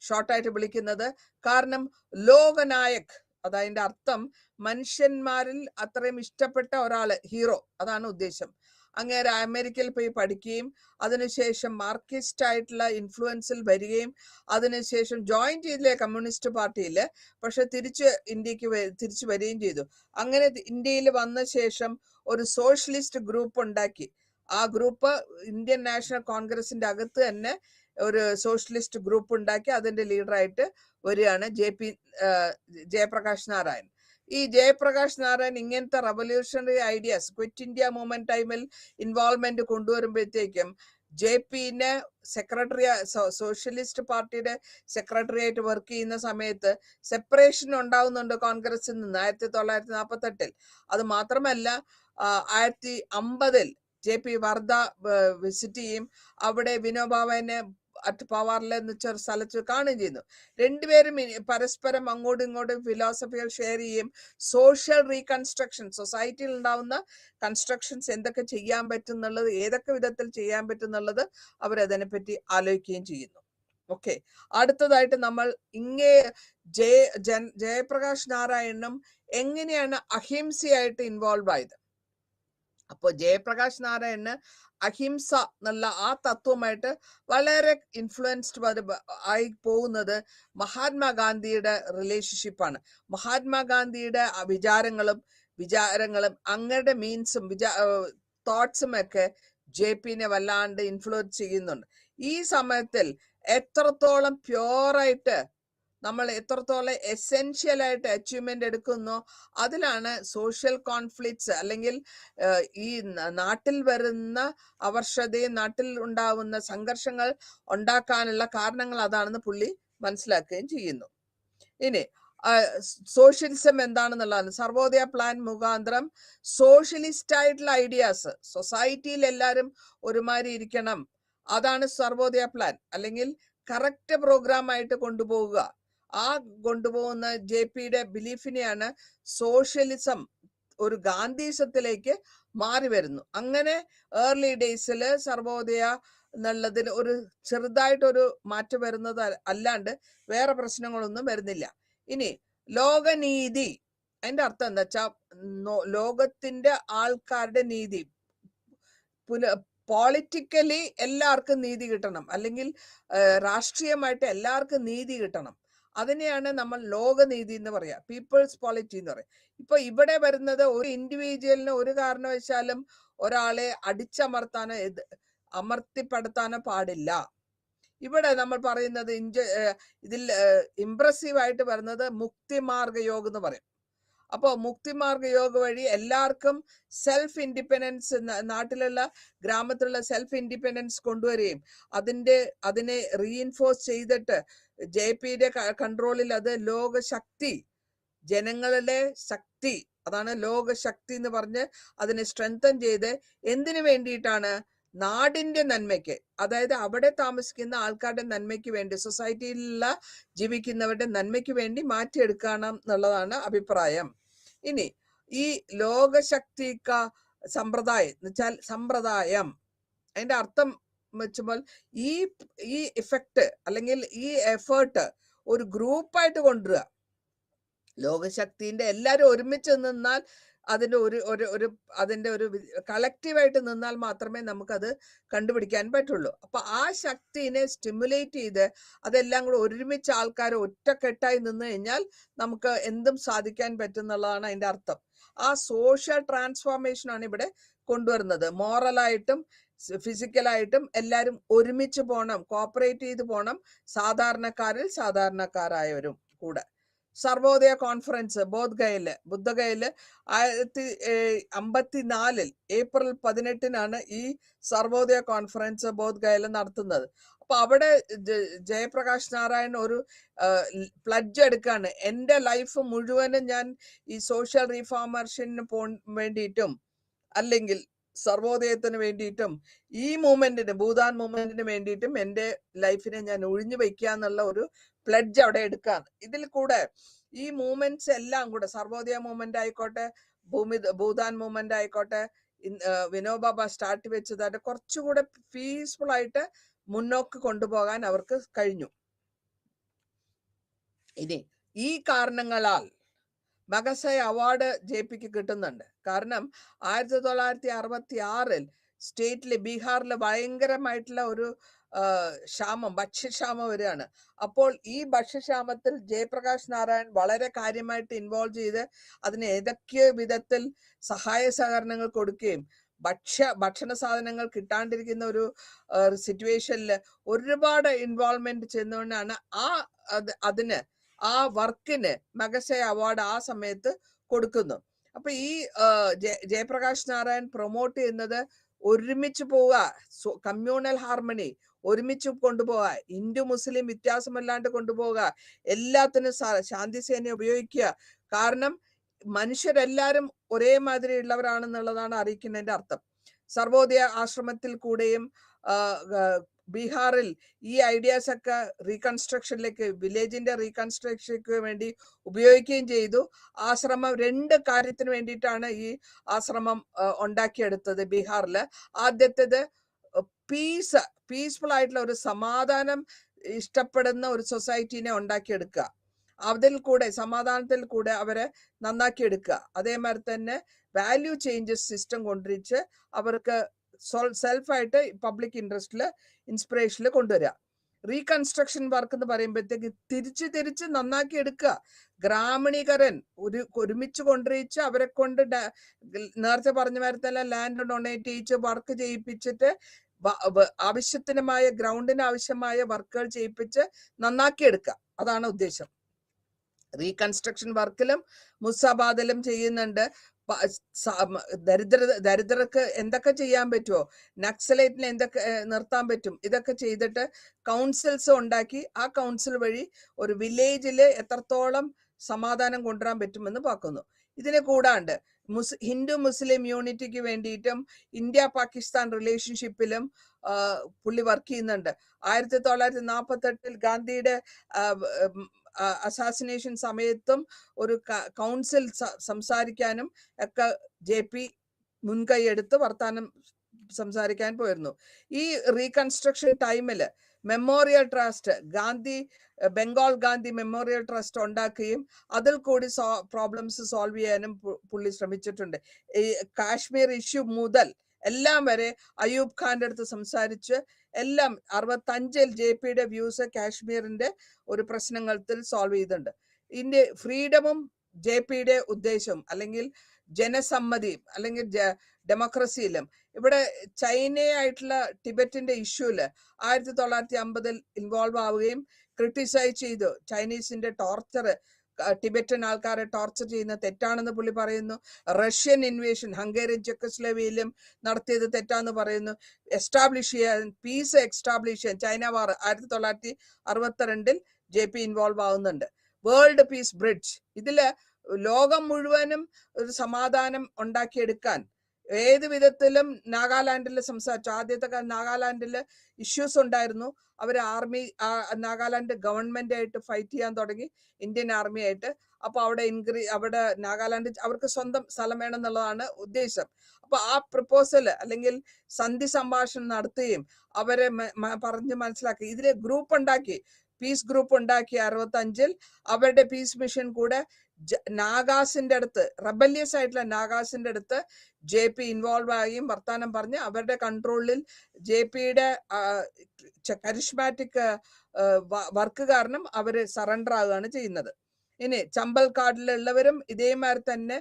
ഷോർട്ടായിട്ട് വിളിക്കുന്നത്. കാരണം ലോകനായക്, അതതിന്റെ അർത്ഥം മനുഷ്യന്മാരിൽ അത്രയും ഇഷ്ടപ്പെട്ട ഒരാള്, ഹീറോ, അതാണ് ഉദ്ദേശം. അങ്ങേരെ അമേരിക്കയിൽ പോയി പഠിക്കുകയും അതിനുശേഷം മാർക്സിസ്റ്റ് ആയിട്ടുള്ള ഇൻഫ്ലുവൻസിൽ വരികയും അതിനുശേഷം ജോയിൻ ചെയ്തില്ലേ കമ്മ്യൂണിസ്റ്റ് പാർട്ടിയിൽ, പക്ഷെ തിരിച്ചു വരികയും ചെയ്തു. അങ്ങനെ ഇന്ത്യയിൽ വന്ന ശേഷം ഒരു സോഷ്യലിസ്റ്റ് ഗ്രൂപ്പ് ഉണ്ടാക്കി. ആ ഗ്രൂപ്പ് ഇന്ത്യൻ നാഷണൽ കോൺഗ്രസിന്റെ അകത്ത് തന്നെ ഒരു സോഷ്യലിസ്റ്റ് ഗ്രൂപ്പ് ഉണ്ടാക്കി അതിന്റെ ലീഡറായിട്ട് വരികയാണ് ജയപ്രകാശ് നാരായൺ. ഈ ജയപ്രകാശ് നാരായൺ ഇങ്ങനത്തെ revolutionary ideas quit India movement ടൈമിൽ ഇൻവോൾവ്മെന്റ് കൊണ്ടുവരുമ്പോഴത്തേക്കും JPനെ സെക്രട്ടറി, സോഷ്യലിസ്റ്റ് പാർട്ടിയുടെ സെക്രട്ടറി ആയിട്ട് വർക്ക് ചെയ്യുന്ന സമയത്ത് സെപ്പറേഷൻ ഉണ്ടാവുന്നുണ്ട് കോൺഗ്രസിൽ നിന്ന് 1948. അത് മാത്രമല്ല 1950 JP വർദ്ധ വിസിറ്റ് ചെയ്യും. അവിടെ വിനോബാവനെ അറ്റ് പവാറിൽ എന്ന് വെച്ചൊരു സ്ഥലത്ത് കാണുകയും ചെയ്യുന്നു. രണ്ടുപേരും പരസ്പരം അങ്ങോട്ടും ഇങ്ങോട്ടും ഫിലോസഫികൾ ഷെയർ ചെയ്യും. സോഷ്യൽ റീകൺസ്ട്രക്ഷൻ, സൊസൈറ്റിയിൽ ഉണ്ടാവുന്ന കൺസ്ട്രക്ഷൻസ് എന്തൊക്കെ ചെയ്യാൻ പറ്റും എന്നുള്ളത്, ഏതൊക്കെ വിധത്തിൽ ചെയ്യാൻ പറ്റും എന്നുള്ളത് അവരതിനെപ്പറ്റി ആലോചിക്കുകയും ചെയ്യുന്നു. ഓക്കെ, അടുത്തതായിട്ട് നമ്മൾ ജയപ്രകാശ് നാരായണനും എങ്ങനെയാണ് അഹിംസയായിട്ട് ഇൻവോൾവ് ആയത്. അപ്പോൾ ജയപ്രകാശ് നാരായണന് അഹിംസ എന്നുള്ള ആ തത്വമായിട്ട് വളരെ ഇൻഫ്ലുവൻസ്ഡ് ആയി പോകുന്നത് മഹാത്മാഗാന്ധിയുടെ റിലേഷൻഷിപ്പാണ്. മഹാത്മാഗാന്ധിയുടെ വിചാരങ്ങളും അങ്ങയുടെ മീൻസും തോട്ട്സും ഒക്കെ JPനെ വല്ലാണ്ട് ഇൻഫ്ലുവൻസ് ചെയ്യുന്നുണ്ട്. ഈ സമയത്തിൽ എത്രത്തോളം പ്യോറായിട്ട് നമ്മൾ എത്രത്തോളം എസെൻഷ്യൽ ആയിട്ട് അച്ചീവ്മെന്റ് എടുക്കുന്നോ അതിലാണ് സോഷ്യൽ കോൺഫ്ലിക്ട്സ് അല്ലെങ്കിൽ ഈ നാട്ടിൽ വരുന്ന അവർഷതയും നാട്ടിൽ ഉണ്ടാവുന്ന സംഘർഷങ്ങൾ ഉണ്ടാക്കാനുള്ള കാരണങ്ങൾ അതാണെന്ന് പുള്ളി മനസ്സിലാക്കുകയും ചെയ്യുന്നു. ഇനി സോഷ്യലിസം എന്താണെന്നുള്ളതാണ്. സർവോദയ പ്ലാൻ മുഖാന്തരം സോഷ്യലിസ്റ്റ് ആയിട്ടുള്ള ഐഡിയാസ്, സൊസൈറ്റിയിൽ എല്ലാവരും ഒരുമാതിരി ഇരിക്കണം, അതാണ് സർവോദയ പ്ലാൻ. അല്ലെങ്കിൽ കറക്റ്റ് പ്രോഗ്രാം ആയിട്ട് കൊണ്ടുപോവുക. ആ കൊണ്ടുപോകുന്ന JPയുടെ ബിലീഫിനെയാണ് സോഷ്യലിസം ഒരു ഗാന്ധിസത്തിലേക്ക് മാറി വരുന്നു. അങ്ങനെ ഏർലി ഡേയ്സിൽ സർവോദയ എന്നുള്ളതിൽ ഒരു ചെറുതായിട്ടൊരു മാറ്റം വരുന്നത് അല്ലാണ്ട് വേറെ പ്രശ്നങ്ങളൊന്നും വരുന്നില്ല. ഇനി ലോകനീതി, അതിന്റെ അർത്ഥം എന്താ വെച്ചാൽ ലോകത്തിന്റെ ആൾക്കാരുടെ നീതി, പോളിറ്റിക്കലി എല്ലാവർക്കും നീതി കിട്ടണം, അല്ലെങ്കിൽ രാഷ്ട്രീയമായിട്ട് എല്ലാവർക്കും നീതി കിട്ടണം. അതിനെയാണ് നമ്മൾ ലോകനീതി എന്ന് പറയാ, പീപ്പിൾസ് പോളിറ്റി എന്ന് പറയാം. ഇപ്പൊ ഇവിടെ വരുന്നത് ഒരു ഇൻഡിവിജ്വലിന് ഒരു കാരണവശാലും ഒരാളെ അടിച്ചമർത്താനോ അമർത്തിപ്പെടുത്താനോ പാടില്ല. ഇവിടെ നമ്മൾ പറയുന്നത് ഇതിൽ ഇംപ്രസീവ് ആയിട്ട് വരുന്നത് മുക്തിമാർഗ യോഗം എന്ന് പറയും. അപ്പോൾ മുക്തിമാർഗ യോഗ വഴി എല്ലാവർക്കും സെൽഫ് ഇൻഡിപെൻഡൻസ്, നാട്ടിലുള്ള ഗ്രാമത്തിലുള്ള സെൽഫ് ഇൻഡിപെൻഡൻസ് കൊണ്ടുവരികയും അതിനെ റീഇൻഫോഴ്സ് ചെയ്തിട്ട് JPയുടെ കൺട്രോളിൽ അത് ലോകശക്തി, ജനങ്ങളുടെ ശക്തി, അതാണ് ലോകശക്തി എന്ന് പറഞ്ഞ് അതിനെ സ്ട്രെങ്തൻ ചെയ്ത് എന്തിനു വേണ്ടിയിട്ടാണ്? നാടിന്റെ നന്മയ്ക്ക്, അതായത് അവിടെ താമസിക്കുന്ന ആൾക്കാരുടെ നന്മയ്ക്ക് വേണ്ടി, സൊസൈറ്റിയിലുള്ള ജീവിക്കുന്നവരുടെ നന്മയ്ക്ക് വേണ്ടി മാറ്റിയെടുക്കണം എന്നുള്ളതാണ് അഭിപ്രായം. ഇനി ഈ ലോകശക്തിക്ക സമ്പ്രദായം എന്ന് വെച്ചാൽ സമ്പ്രദായം, അതിന്റെ അർത്ഥം വെച്ചുമ്പോൾ ഈ ഇഫക്റ്റ് അല്ലെങ്കിൽ ഈ എഫേർട്ട് ഒരു ഗ്രൂപ്പായിട്ട് കൊണ്ടുവരിക. ലോകശക്തിന്റെ എല്ലാവരും ഒരുമിച്ച് നിന്നാൽ അതിന്റെ ഒരു കളക്റ്റീവായിട്ട് നിന്നാൽ മാത്രമേ നമുക്കത് കണ്ടുപിടിക്കാൻ പറ്റുള്ളൂ. അപ്പൊ ആ ശക്തിനെ സ്റ്റിമുലേറ്റ് ചെയ്ത് അതെല്ലാം കൂടെ ഒരുമിച്ച് ആൾക്കാർ ഒറ്റക്കെട്ടായി നിന്ന് കഴിഞ്ഞാൽ നമുക്ക് എന്തും സാധിക്കാൻ പറ്റുന്നുള്ളതാണ് അതിന്റെ അർത്ഥം. ആ സോഷ്യൽ ട്രാൻസ്ഫോർമേഷൻ ആണ് ഇവിടെ കൊണ്ടുവരുന്നത്. മോറലായിട്ടും ഫിസിക്കലായിട്ടും എല്ലാവരും ഒരുമിച്ച് പോകണം, കോപ്പറേറ്റ് ചെയ്ത് പോകണം, സാധാരണക്കാരിൽ സാധാരണക്കാരായവരും കൂടെ. സർവോദയ കോൺഫറൻസ് ബുദ്ധഗയയില് 1954 ഏപ്രിൽ 18 ഈ സർവോദയ കോൺഫറൻസ് ബോധ്ഗയയിൽ നടത്തുന്നത്. അപ്പൊ അവിടെ ജയപ്രകാശ് നാരായൺ ഒരു പ്ലഡ്ജ് എടുക്കാണ്, എന്റെ ലൈഫ് മുഴുവനും ഞാൻ ഈ സോഷ്യൽ റീഫോർമേഷന് വേണ്ടിയിട്ടും അല്ലെങ്കിൽ സർവോദയത്തിന് വേണ്ടിയിട്ടും ഈ മൂവ്മെന്റിന്, ഭൂദാൻ മൂവ്മെന്റിന് വേണ്ടിയിട്ടും എന്റെ ലൈഫിനെ ഞാൻ ഒഴിഞ്ഞു വയ്ക്കുക എന്നുള്ള ഒരു പ്ലഡ്ജ് അവിടെ എടുക്കാണ്. ഇതിൽ കൂടെ ഈ മൂവ്മെന്റ്സ് എല്ലാം കൂടെ, സർവോദയ മൂവ്മെന്റ് ആയിക്കോട്ടെ, ഭൂദാൻ മൂവ്മെന്റ് ആയിക്കോട്ടെ, വിനോബാബ സ്റ്റാർട്ട് വെച്ചതായിട്ട് കുറച്ചുകൂടെ പീസ്ഫുൾ ആയിട്ട് മുന്നോട്ട് കൊണ്ടുപോകാൻ അവർക്ക് കഴിഞ്ഞു. ഇനി ഈ കാരണങ്ങളാൽ മഗസൈ അവാർഡ് JPക്ക് കിട്ടുന്നുണ്ട്. കാരണം 1966 സ്റ്റേറ്റില്, ബീഹാറിൽ ഭയങ്കരമായിട്ടുള്ള ഒരു ക്ഷാമം, ഭക്ഷ്യക്ഷാമം വരികയാണ്. അപ്പോൾ ഈ ഭക്ഷ്യക്ഷാമത്തിൽ ജയപ്രകാശ് നാരായൺ വളരെ കാര്യമായിട്ട് ഇൻവോൾവ് ചെയ്ത് അതിന് ഏതൊക്കെ വിധത്തിൽ സഹായ സഹകരണങ്ങൾ കൊടുക്കുകയും ഭക്ഷണ സാധനങ്ങൾ കിട്ടാണ്ടിരിക്കുന്ന ഒരു സിറ്റുവേഷനിൽ ഒരുപാട് ഇൻവോൾവ്മെന്റ് ചെയ്യുന്നതുകൊണ്ടാണ് ആ വർക്കിന് മഗസൈ അവാർഡ് ആ സമയത്ത് കൊടുക്കുന്നു. അപ്പൊ ഈ ജയപ്രകാശ് നാരായൺ പ്രൊമോട്ട് ചെയ്യുന്നത് ഒരുമിച്ച് പോവുക, കമ്മ്യൂണൽ ഹാർമണി ഒരുമിച്ച് കൊണ്ടുപോവുക, ഹിന്ദു മുസ്ലിം വ്യത്യാസമല്ലാണ്ട് കൊണ്ടുപോവുക, എല്ലാത്തിനും ശാന്തിസേന ഉപയോഗിക്കുക. കാരണം മനുഷ്യരെല്ലാരും ഒരേ മാതിരി ഉള്ളവരാണെന്നുള്ളതാണ് അറിയിക്കുന്നതിന്റെ അർത്ഥം. സർവോദയ ആശ്രമത്തിൽ കൂടെയും ബീഹാറിൽ ഈ ഐഡിയാസ് ഒക്കെ റീകൺസ്ട്രക്ഷനിലേക്ക്, വില്ലേജിന്റെ റീകൺസ്ട്രക്ഷന് വേണ്ടി ഉപയോഗിക്കുകയും ചെയ്തു. ആശ്രമം 2 കാര്യത്തിന് വേണ്ടിയിട്ടാണ് ഈ ആശ്രമം ഉണ്ടാക്കിയെടുത്തത് ബീഹാറിൽ. ആദ്യത്തേത് പീസ്ഫുൾ ആയിട്ടുള്ള ഒരു സമാധാനം ഇഷ്ടപ്പെടുന്ന ഒരു സൊസൈറ്റിനെ ഉണ്ടാക്കിയെടുക്കുക, അതിൽ കൂടെ സമാധാനത്തിൽ കൂടെ അവരെ നന്നാക്കിയെടുക്കുക. അതേമാതിരി തന്നെ വാല്യൂ ചേഞ്ചസ് സിസ്റ്റം കൊണ്ടുവരിച്ച് അവർക്ക് സെൽഫായിട്ട് പബ്ലിക് ഇൻട്രസ്റ്റിൽ ഇൻസ്പിറേഷനിൽ കൊണ്ടുവരിക. റീകൺസ്ട്രക്ഷൻ വർക്ക് എന്ന് പറയുമ്പോഴത്തേക്ക് തിരിച്ച് നന്നാക്കി എടുക്കുക. ഗ്രാമീണീകരൻ ഒരുമിച്ച് കൊണ്ടുവരിച്ച് അവരെ കൊണ്ട് നേരത്തെ പറഞ്ഞ മാതിരി ലാൻഡ് ഡൊണേറ്റ് ചെയ്യിച്ച് വർക്ക് ചെയ്യിപ്പിച്ചിട്ട് ആവശ്യത്തിനുമായ ഗ്രൗണ്ടിന് ആവശ്യമായ വർക്കുകൾ ചെയ്യിപ്പിച്ച് നന്നാക്കിയെടുക്കുക. അതാണ് ഉദ്ദേശം. റീകൺസ്ട്രക്ഷൻ വർക്കിലും മുസാബാദിലും ചെയ്യുന്നുണ്ട്. ദരിദ്രർക്ക് എന്തൊക്കെ ചെയ്യാൻ പറ്റുമോ, നക്സലൈറ്റിനെ എന്തൊക്കെ നിർത്താൻ പറ്റും, ഇതൊക്കെ ചെയ്തിട്ട് കൗൺസിൽസ് ഉണ്ടാക്കി ആ കൗൺസിൽ വഴി ഒരു വില്ലേജിൽ എത്രത്തോളം സമാധാനം കൊണ്ടുവരാൻ പറ്റുമെന്ന് പാക്കുന്നു. ഇതിനെ കൂടാണ്ട് ഹിന്ദു മുസ്ലിം യൂണിറ്റിക്ക് വേണ്ടിയിട്ടും ഇന്ത്യ പാകിസ്ഥാൻ റിലേഷൻഷിപ്പിലും പുള്ളി വർക്ക് ചെയ്യുന്നുണ്ട്. 1948 ഗാന്ധിയുടെ അസാസിനേഷൻ സമയത്തും ഒരു കൗൺസിൽ സംസാരിക്കാനും ഒക്കെ JP മുൻകൈ എടുത്ത് വർത്താനം സംസാരിക്കാൻ പോയിരുന്നു. ഈ റീകൺസ്ട്രക്ഷൻ ടൈമില് memorial trust Bengal Gandhi memorial trust ഉണ്ടാക്കുകയും അതിൽ കൂടി പ്രോബ്ലംസ് സോൾവ് ചെയ്യാനും പുള്ളി ശ്രമിച്ചിട്ടുണ്ട്. ഈ കാശ്മീർ ഇഷ്യൂ മുതൽ എല്ലാം വരെ അയൂബ് ഖാന്റെ അടുത്ത് സംസാരിച്ച് എല്ലാം 65 JPയുടെ വ്യൂസ് കാശ്മീരിന്റെ ഒരു പ്രശ്നങ്ങളിൽ സോൾവ് ചെയ്തിട്ടുണ്ട്. ഇതിന്റെ ഫ്രീഡമും JPയുടെ ഉദ്ദേശവും അല്ലെങ്കിൽ ജനസമ്മതിയും അല്ലെങ്കിൽ ഡെമോക്രസിയിലും ഇവിടെ ചൈനയായിട്ടുള്ള ടിബറ്റിന്റെ ഇഷ്യൂല് 1950 ഇൻവോൾവ് ആവുകയും ക്രിട്ടിസൈസ് ചെയ്തു. ചൈനീസിന്റെ ടോർച്ചർ, ടിബറ്റൻ ആൾക്കാരെ ടോർച്ചർ ചെയ്യുന്ന തെറ്റാണെന്ന് പുള്ളി പറയുന്നു. റഷ്യൻ ഇൻവേഷൻ ഹംഗേറിയൻ ചെക്കോസ്ലോവേക്കിയയിലും നടത്തിയത് തെറ്റാന്ന് പറയുന്നു. എസ്റ്റാബ്ലിഷ് ചെയ്യാൻ, പീസ് എസ്റ്റാബ്ലിഷ് ചെയ്യാൻ ചൈന വാർ 1962 JP ഇൻവോൾവ് ആവുന്നുണ്ട്. വേൾഡ് പീസ് ബ്രിഡ്ജ്, ഇതില് ലോകം മുഴുവനും ഒരു സമാധാനം ഉണ്ടാക്കിയെടുക്കാൻ ഏത് വിധത്തിലും നാഗാലാൻഡിൽ സംസാരിച്ചു. ആദ്യത്തെ നാഗാലാൻഡിൽ ഇഷ്യൂസ് ഉണ്ടായിരുന്നു. അവർ നാഗാലാൻഡ് ഗവൺമെന്റ് ആയിട്ട് ഫൈറ്റ് ചെയ്യാൻ തുടങ്ങി, ഇന്ത്യൻ ആർമി ആയിട്ട്. അപ്പൊ അവിടെ നാഗാലാൻഡ് അവർക്ക് സ്വന്തം സ്ഥലം വേണം എന്നുള്ളതാണ് ഉദ്ദേശം. അപ്പൊ ആ പ്രപ്പോസൽ അല്ലെങ്കിൽ സന്ധി സംഭാഷണം നടത്തുകയും അവരെ പറഞ്ഞ് മനസ്സിലാക്കി ഇതിലെ ഗ്രൂപ്പ് ഉണ്ടാക്കി, പീസ് ഗ്രൂപ്പ് ഉണ്ടാക്കി 65 അവരുടെ പീസ് മിഷൻ കൂടെ നാഗാസിന്റെ അടുത്ത്, റബല്യസ് ആയിട്ടുള്ള നാഗാസിന്റെ അടുത്ത് JP ഇൻവോൾവ് ആവുകയും വർത്താനം പറഞ്ഞ് അവരുടെ കൺട്രോളിൽ JPയുടെ കരിഷ്മാറ്റിക് വർക്ക് കാരണം അവര് സറണ്ടർ ആവുകയാണ് ചെയ്യുന്നത്. ഇനി ചമ്പൽക്കാടിലുള്ളവരും ഇതേമാതിരി തന്നെ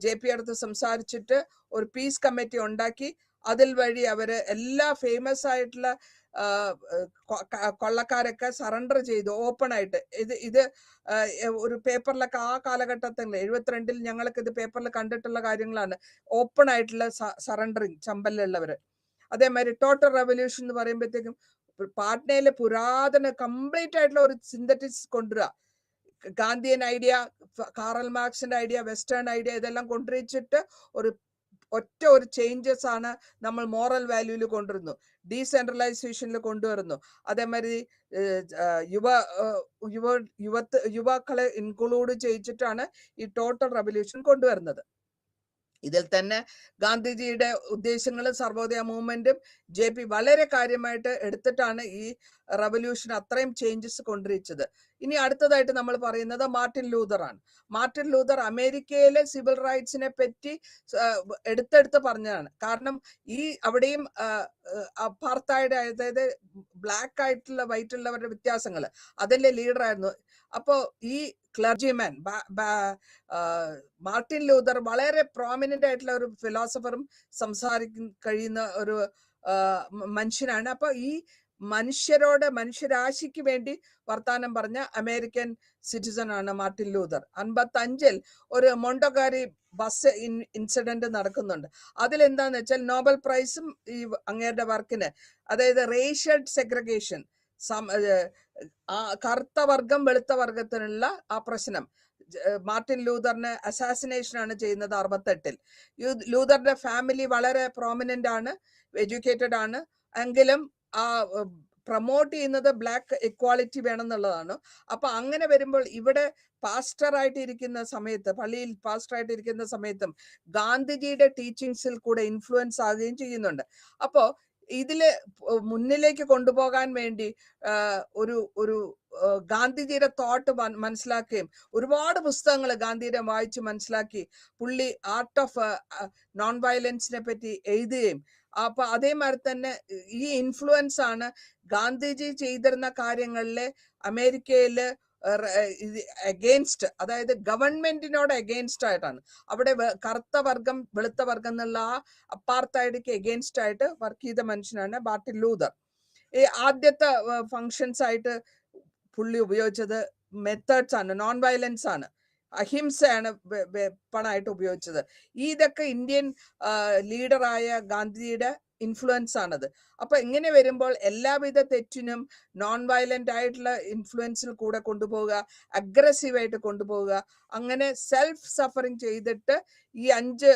JP അടുത്ത് സംസാരിച്ചിട്ട് ഒരു പീസ് കമ്മിറ്റി ഉണ്ടാക്കി അതിൽ വഴി അവര് എല്ലാ ഫേമസ് ആയിട്ടുള്ള കൊള്ളക്കാരൊക്കെ സറണ്ടർ ചെയ്തു ഓപ്പൺ ആയിട്ട്. ഇത് ഒരു പേപ്പറിലൊക്കെ ആ കാലഘട്ടത്തിൽ 72 ഞങ്ങൾക്ക് ഇത് പേപ്പറിൽ കണ്ടിട്ടുള്ള കാര്യങ്ങളാണ്. ഓപ്പൺ ആയിട്ടുള്ള സറണ്ടറിങ് ചമ്പലിലുള്ളവര്. അതേമാതിരി ടോട്ടൽ റെവല്യൂഷൻ എന്ന് പറയുമ്പോഴത്തേക്കും പാട്നയിലെ പുരാതന കംപ്ലീറ്റ് ആയിട്ടുള്ള ഒരു സിന്തറ്റിക്സ് കൊണ്ടുവരിക. ഗാന്ധിയൻ ഐഡിയ, കാറൽ മാർക്സിന്റെ ഐഡിയ, വെസ്റ്റേൺ ഐഡിയ ഇതെല്ലാം കൊണ്ടുവച്ചിട്ട് ഒരു ചേഞ്ചസ് ആണ് നമ്മൾ മോറൽ വാല്യൂല് കൊണ്ടുവരുന്നു, ഡീസെൻട്രലൈസേഷനിൽ കൊണ്ടുവരുന്നു. അതേമാതിരി യുവാക്കളെ ഇൻക്ലൂഡ് ചെയ്യിച്ചിട്ടാണ് ഈ ടോട്ടൽ റെവല്യൂഷൻ കൊണ്ടുവരുന്നത്. ഇതിൽ തന്നെ ഗാന്ധിജിയുടെ ഉദ്ദേശങ്ങളും സർവോദയ മൂവ്മെന്റും JP വളരെ കാര്യമായിട്ട് എടുത്തിട്ടാണ് ഈ റവല്യൂഷൻ അത്രയും ചേഞ്ചസ് കൊണ്ടുവച്ചത്. ഇനി അടുത്തതായിട്ട് നമ്മൾ പറയുന്നത് മാർട്ടിൻ ലൂതർ ആണ്. മാർട്ടിൻ ലൂതർ അമേരിക്കയിലെ സിവിൽ റൈറ്റ്സിനെ പറ്റി എടുത്തെടുത്ത് പറഞ്ഞതാണ്. കാരണം അവിടെയും അപ്പാർത്തൈഡ്, അതായത് ബ്ലാക്ക് ആയിട്ടുള്ള വൈറ്റ് ഉള്ളവരുടെ വ്യത്യാസങ്ങൾ അതിലെ ലീഡർ ആയിരുന്നു. അപ്പോ ഈ ക്ലർജിമാൻ മാർട്ടിൻ ലൂതർ വളരെ പ്രോമിനന്റ് ആയിട്ടുള്ള ഒരു ഫിലോസഫറും സംസാരിക്കാൻ കഴിയുന്ന ഒരു മനുഷ്യനാണ്. അപ്പൊ ഈ മനുഷ്യരോട് മനുഷ്യരാശിക്ക് വേണ്ടി വർത്താനം പറഞ്ഞ അമേരിക്കൻ സിറ്റിസൺ ആണ് മാർട്ടിൻ ലൂതർ. 55 ഒരു മൊണ്ടോഗാരി ബസ് ഇൻസിഡന്റ് നടക്കുന്നുണ്ട്. അതിലെന്താന്ന് വെച്ചാൽ നോബൽ പ്രൈസും ഈ അങ്ങേരുടെ വർക്കിന്, അതായത് റേഷ്യൽ സെഗ്രിഗേഷൻ, കറുത്ത വർഗം വെളുത്ത വർഗത്തിനുള്ള ആ പ്രശ്നം, മാർട്ടിൻ ലൂതറിന് അസാസിനേഷൻ ആണ് ചെയ്യുന്നത് 68-ൽ. ലൂതറിന്റെ ഫാമിലി വളരെ പ്രോമിനന്റ് ആണ്, എഡ്യൂക്കേറ്റഡ് ആണ്, എങ്കിലും ആ പ്രൊമോട്ട് ചെയ്യുന്നത് ബ്ലാക്ക് ഇക്വാളിറ്റി വേണം എന്നുള്ളതാണ്. അപ്പൊ അങ്ങനെ വരുമ്പോൾ ഇവിടെ പാസ്റ്റർ ആയിട്ട് ഇരിക്കുന്ന സമയത്ത്, പള്ളിയിൽ പാസ്റ്റർ ആയിട്ട് ഇരിക്കുന്ന സമയത്തും ഗാന്ധിജിയുടെ ടീച്ചിങ്സിൽ കൂടെ ഇൻഫ്ലുവൻസ് ആകുകയും ചെയ്യുന്നുണ്ട്. അപ്പോ ഇതില് മുന്നിലേക്ക് കൊണ്ടുപോകാൻ വേണ്ടി ഒരു ഗാന്ധിജിയുടെ തോട്ട് മനസ്സിലാക്കുകയും ഒരുപാട് പുസ്തകങ്ങൾ ഗാന്ധിയുടെ വായിച്ച് മനസ്സിലാക്കി പുള്ളി ആർട്ട് ഓഫ് നോൺ വയലൻസിനെ പറ്റി എഴുതുകയും, അപ്പൊ അതേമാതിരി തന്നെ ഈ ഇൻഫ്ലുവൻസ് ആണ് ഗാന്ധിജി ചെയ്തിരുന്ന കാര്യങ്ങളില് അമേരിക്കയില് അഗെയിൻസ്റ്റ്, അതായത് ഗവൺമെന്റിനോട് അഗെയിൻസ്റ്റ് ആയിട്ടാണ്. അവിടെ കറുത്ത വർഗം വെളുത്ത വർഗം എന്നുള്ള ആ അപ്പാർത്തൈഡിക്ക് അഗെയിൻസ്റ്റ് ആയിട്ട് വർക്ക് ചെയ്ത മനുഷ്യനാണ് മാർട്ടിൻ ലൂതർ. ഈ ആദ്യത്തെ ഫങ്ഷൻസ് ആയിട്ട് പുള്ളി ഉപയോഗിച്ചത് മെത്തേഡ്സ് ആണ്, നോൺ വയലൻസ് ആണ്, അഹിംസയാണ് വെപ്പണായിട്ട് ഉപയോഗിച്ചത്. ഇതൊക്കെ ഇന്ത്യൻ ലീഡറായ ഗാന്ധിജിയുടെ ഇൻഫ്ലുവൻസ് ആണത്. അപ്പൊ ഇങ്ങനെ വരുമ്പോൾ എല്ലാവിധ തെറ്റിനും നോൺ വയലന്റ് ആയിട്ടുള്ള ഇൻഫ്ലുവൻസിൽ കൂടെ കൊണ്ടുപോവുക, അഗ്രസീവായിട്ട് കൊണ്ടുപോവുക, അങ്ങനെ സെൽഫ് സഫറിങ് ചെയ്തിട്ട് ഈ 5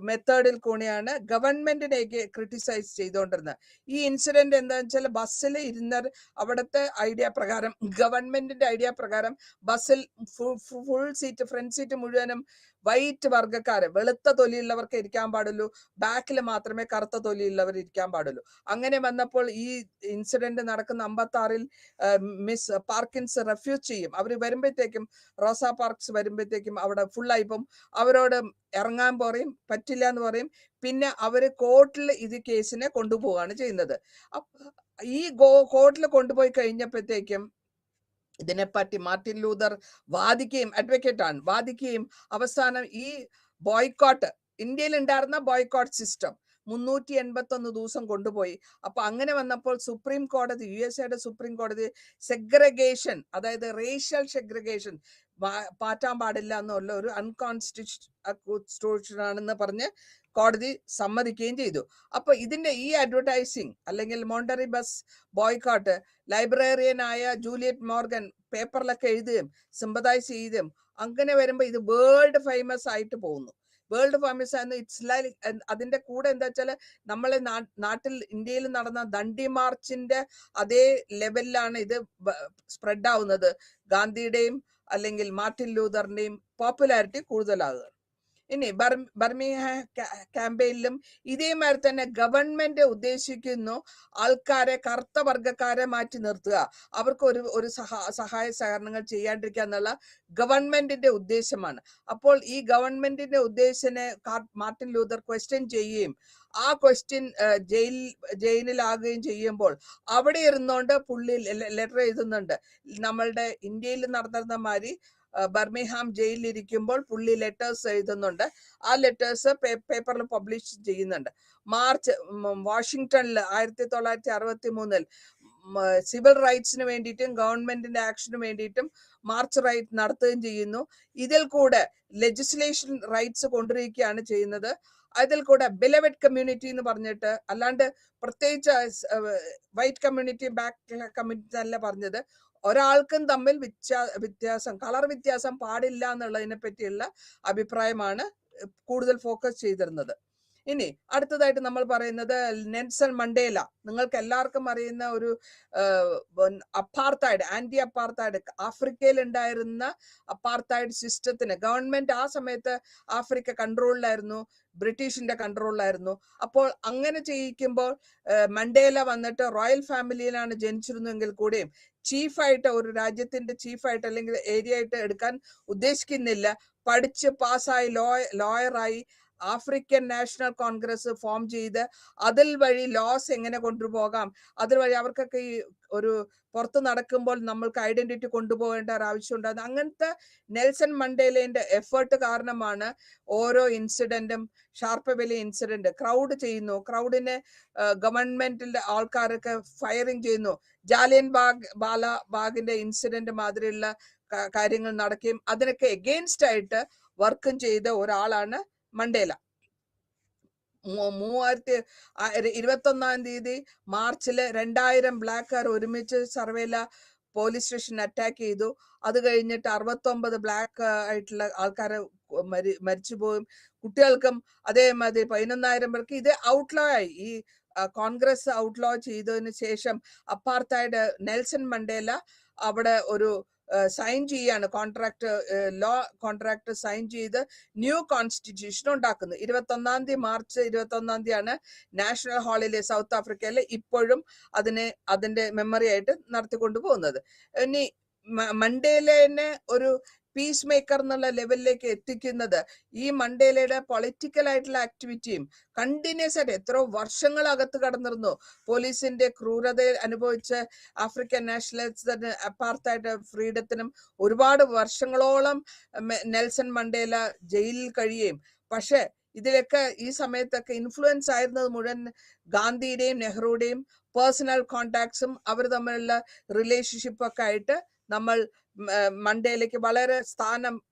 മെത്തേഡിൽ കൂടെയാണ് ഗവൺമെന്റിനെ ക്രിട്ടിസൈസ് ചെയ്തുകൊണ്ടിരുന്നത്. ഈ ഇൻസിഡന്റ് എന്താണെന്ന് വെച്ചാൽ ബസ്സിൽ ഇരുന്ന അവിടുത്തെ ഐഡിയ പ്രകാരം, ഗവൺമെന്റിന്റെ ഐഡിയ പ്രകാരം ബസ്സിൽ ഫുൾ സീറ്റ്, ഫ്രണ്ട് സീറ്റ് മുഴുവനും വൈറ്റ് വർഗ്ഗക്കാര്, വെളുത്ത തൊലിയുള്ളവർക്ക് ഇരിക്കാൻ പാടുള്ളൂ, ബാക്കിൽ മാത്രമേ കറുത്ത തൊലിയുള്ളവർ ഇരിക്കാൻ പാടുള്ളൂ. അങ്ങനെ വന്നപ്പോൾ ഈ ഇൻസിഡന്റ് നടക്കുന്ന 56-ൽ മിസ് പാർക്കിൻസ് റെഫ്യൂസ് ചെയ്യും. അവർ വരുമ്പോഴത്തേക്കും, റോസാ പാർക്സ് വരുമ്പോഴത്തേക്കും അവിടെ ഫുള്ളായിപ്പം അവരോട് ഇറങ്ങാൻ പറയും, പറ്റില്ല എന്ന് പറയും. പിന്നെ അവര് കോർട്ടിൽ ഇത് കേസിനെ കൊണ്ടുപോവുകയാണ് ചെയ്യുന്നത്. ഈ കോർട്ടിൽ കൊണ്ടുപോയി കഴിഞ്ഞപ്പോഴത്തേക്കും ഇതിനെപ്പറ്റി മാർട്ടിൻ ലൂതർ വാദിക്കുകയും, അഡ്വക്കേറ്റ് ആണ്, വാദിക്കുകയും അവസാനം ഈ ബോയ്ക്കോട്ട്, ഇന്ത്യയിൽ ഉണ്ടായിരുന്ന ബോയ്ക്കോട്ട് സിസ്റ്റം 381 ദിവസം കൊണ്ടുപോയി. അപ്പൊ അങ്ങനെ വന്നപ്പോൾ സുപ്രീം കോടതി, USA സുപ്രീം കോടതി സെഗ്രിഗേഷൻ, അതായത് റേഷ്യൽ സെഗ്രിഗേഷൻ പാറ്റാൻ പാടില്ല എന്നുള്ള ഒരു അൺകോൺസ്റ്റിറ്റ്യൂഷണൽ ആണെന്ന് പറഞ്ഞ് കോടതി സമ്മതിക്കുകയും ചെയ്തു. അപ്പൊ ഇതിന്റെ ഈ അഡ്വർടൈസിങ് അല്ലെങ്കിൽ മോണ്ടറി ബസ് ബോയ്ക്കോട്ട് ലൈബ്രറിയനായ ജൂലിയറ്റ് മോർഗൻ പേപ്പറിലൊക്കെ എഴുതുകയും സിമ്പതൈസ് ചെയ്യുകയും, അങ്ങനെ വരുമ്പോൾ ഇത് വേൾഡ് ഫേമസ് ആയിട്ട് പോകുന്നു. വേൾഡ് ഫേമസ് ആയിരുന്നു. ഇറ്റ്സ് ലൈക്ക്, അതിന്റെ കൂടെ എന്താ വെച്ചാൽ നമ്മളെ നാട്ടിൽ ഇന്ത്യയിൽ നടന്ന ദണ്ഡി മാർച്ചിന്റെ അതേ ലെവലിലാണ് ഇത് സ്പ്രെഡ് ആവുന്നത്. ഗാന്ധിയുടെയും അല്ലെങ്കിൽ മാർട്ടിൻ ലൂതറിന്റെയും പോപ്പുലാരിറ്റി കൂടുതലാകുക. ഇനി ബർമിംഗ്ഹാം ക്യാമ്പയിനിലും ഇതേമാതിരി തന്നെ ഗവൺമെന്റ് ഉദ്ദേശിക്കുന്നു ആൾക്കാരെ, കറുത്ത വർഗ്ഗക്കാരെ മാറ്റി നിർത്തുക, അവർക്ക് ഒരു സഹായ സഹകരണങ്ങൾ ചെയ്യാണ്ടിരിക്കുക എന്നുള്ള ഗവൺമെന്റിന്റെ ഉദ്ദേശമാണ്. അപ്പോൾ ഈ ഗവൺമെന്റിന്റെ ഉദ്ദേശത്തിനെ മാർട്ടിൻ ലൂതർ ക്വസ്റ്റ്യൻ ചെയ്യുകയും ആ ക്വസ്റ്റ്യൻ ജയിലിലാകുകയും ചെയ്യുമ്പോൾ അവിടെ ഇരുന്നുകൊണ്ട് പുള്ളി ലെറ്റർ എഴുതുന്നുണ്ട്. നമ്മളുടെ ഇന്ത്യയിൽ നടന്നിരുന്ന മാതിരി ബർമിംഗ്ഹാം ജയിലിലിരിക്കുമ്പോൾ പുള്ളി ലെറ്റേഴ്സ് എഴുതുന്നുണ്ട്. ആ ലെറ്റേഴ്സ് പേപ്പറിൽ പബ്ലിഷ് ചെയ്യുന്നുണ്ട്. വാഷിങ്ടണിൽ 1963-ൽ സിവിൽ റൈറ്റ്സിന് വേണ്ടിയിട്ടും ഗവൺമെന്റിന്റെ ആക്ഷന് വേണ്ടിയിട്ടും മാർച്ച് റൈറ്റ് നടത്തുകയും ചെയ്യുന്നു. ഇതിൽ കൂടെ ലെജിസ്ലേഷൻ റൈറ്റ്സ് കൊണ്ടുവരികയാണ് ചെയ്യുന്നത്. അതിൽ കൂടെ ബിലവഡ് കമ്മ്യൂണിറ്റി എന്ന് പറഞ്ഞിട്ട്, അല്ലാണ്ട് പ്രത്യേകിച്ച് വൈറ്റ് കമ്മ്യൂണിറ്റി ബ്ലാക്ക് കമ്മ്യൂണിറ്റി അല്ല പറഞ്ഞത്, ഒരാൾക്കും തമ്മിൽ വ്യത്യാസം, കളർ വ്യത്യാസം പാടില്ല എന്നുള്ളതിനെ പറ്റിയുള്ള അഭിപ്രായമാണ് കൂടുതൽ ഫോക്കസ് ചെയ്തിരുന്നത്. ഇനി അടുത്തതായിട്ട് നമ്മൾ പറയുന്നത് നെൽസൺ മണ്ടേല. നിങ്ങൾക്ക് എല്ലാവർക്കും അറിയുന്ന ഒരു അപ്പാർത്തൈഡ്, ആന്റി അപ്പാർത്തൈഡ്, ആഫ്രിക്കയിൽ ഉണ്ടായിരുന്ന അപ്പാർത്തൈഡ് സിസ്റ്റത്തിന് ഗവൺമെന്റ് ആ സമയത്ത് ആഫ്രിക്ക കൺട്രോളിലായിരുന്നു, ബ്രിട്ടീഷിന്റെ കൺട്രോളിലായിരുന്നു. അപ്പോൾ അങ്ങനെ ചെയ്യിക്കുമ്പോൾ മണ്ടേല വന്നിട്ട് റോയൽ ഫാമിലിയിലാണ് ജനിച്ചിരുന്നെങ്കിൽ കൂടിയും ചീഫായിട്ട്, ഒരു രാജ്യത്തിന്റെ ചീഫായിട്ട് അല്ലെങ്കിൽ ഏരിയ ആയിട്ട് എടുക്കാൻ ഉദ്ദേശിക്കുന്നില്ല. പഠിച്ച് പാസ്സായി ലോയറായി ആഫ്രിക്കൻ നാഷണൽ കോൺഗ്രസ് ഫോം ചെയ്ത് അതിൽ വഴി ലോസ് എങ്ങനെ കൊണ്ടുപോകാം, അതിൽ വഴി അവർക്കൊക്കെ ഈ ഒരു പുറത്ത് നടക്കുമ്പോൾ നമ്മൾക്ക് ഐഡന്റിറ്റി കൊണ്ടുപോകേണ്ട ഒരു ആവശ്യമുണ്ടാകുന്നു. അങ്ങനത്തെ നെൽസൺ മണ്ടേലയുടെ എഫേർട്ട് കാരണമാണ് ഓരോ ഇൻസിഡന്റും, ഷാർപ്പ് വാലി ഇൻസിഡന്റ് ക്രൗഡ് ചെയ്യുന്നു, ക്രൗഡിനെ ഗവൺമെന്റിന്റെ ആൾക്കാരൊക്കെ ഫയറിങ് ചെയ്യുന്നു, ജാലിയൻ ബാഗിന്റെ ഇൻസിഡന്റ് മാതിരിയുള്ള കാര്യങ്ങൾ നടക്കുകയും അതിനൊക്കെ എഗെയിൻസ്റ്റ് ആയിട്ട് വർക്കും ചെയ്ത ഒരാളാണ് മണ്ടേല. 2021 മാർച്ചില് 2000 ബ്ലാക്കുകാർ ഒരുമിച്ച് സർവേല പോലീസ് സ്റ്റേഷൻ അറ്റാക്ക് ചെയ്തു. അത് കഴിഞ്ഞിട്ട് 69 ബ്ലാക്ക് ആയിട്ടുള്ള ആൾക്കാരെ മരിച്ചുപോകും. കുട്ടികൾക്കും അതേമാതിരി 11,000 പേർക്ക് ഇത് ഔട്ട്ലോ ആയി. ഈ കോൺഗ്രസ് ഔട്ട്ലോ ചെയ്തതിന് ശേഷം അപ്പാർത്തൈഡ് നെൽസൺ മണ്ടേല അവിടെ ഒരു സൈൻ ചെയ്യാണ്, ലോ കോൺട്രാക്ട് സൈൻ ചെയ്ത് ന്യൂ കോൺസ്റ്റിറ്റ്യൂഷൻ ഉണ്ടാക്കുന്നു. 21 മാർച്ച് 21 നാഷണൽ ഹാളിലെ സൗത്ത് ആഫ്രിക്കയിലെ ഇപ്പോഴും അതിന്റെ മെമ്മറി ആയിട്ട് നടത്തിക്കൊണ്ടു പോകുന്നത്. ഇനി മണ്ടേലനെ ഒരു പീസ് മേക്കർ എന്നുള്ള ലെവലിലേക്ക് എത്തിക്കുന്നത് ഈ മണ്ടേലയുടെ പൊളിറ്റിക്കൽ ആയിട്ടുള്ള ആക്ടിവിറ്റിയും കണ്ടിന്യൂസ് ആയിട്ട് എത്രയോ വർഷങ്ങളകത്ത് കടന്നിരുന്നു. പോലീസിന്റെ ക്രൂരത അനുഭവിച്ച് ആഫ്രിക്കൻ നാഷണലിസ്റ്റ് അപ്പാർത്തൈഡ് ഫ്രീഡത്തിനും ഒരുപാട് വർഷങ്ങളോളം നെൽസൺ മണ്ടേല ജയിലിൽ കഴിയുകയും, പക്ഷെ ഇതിലൊക്കെ ഈ സമയത്തൊക്കെ ഇൻഫ്ലുവൻസ് ആയിരുന്നത് മുഴുവൻ ഗാന്ധിയുടെയും നെഹ്റുടെയും പേഴ്സണൽ കോണ്ടാക്ട്സും അവർ തമ്മിലുള്ള റിലേഷൻഷിപ്പ് ഒക്കെ ആയിട്ട് നമ്മൾ മണ്ടേലയ്ക്ക്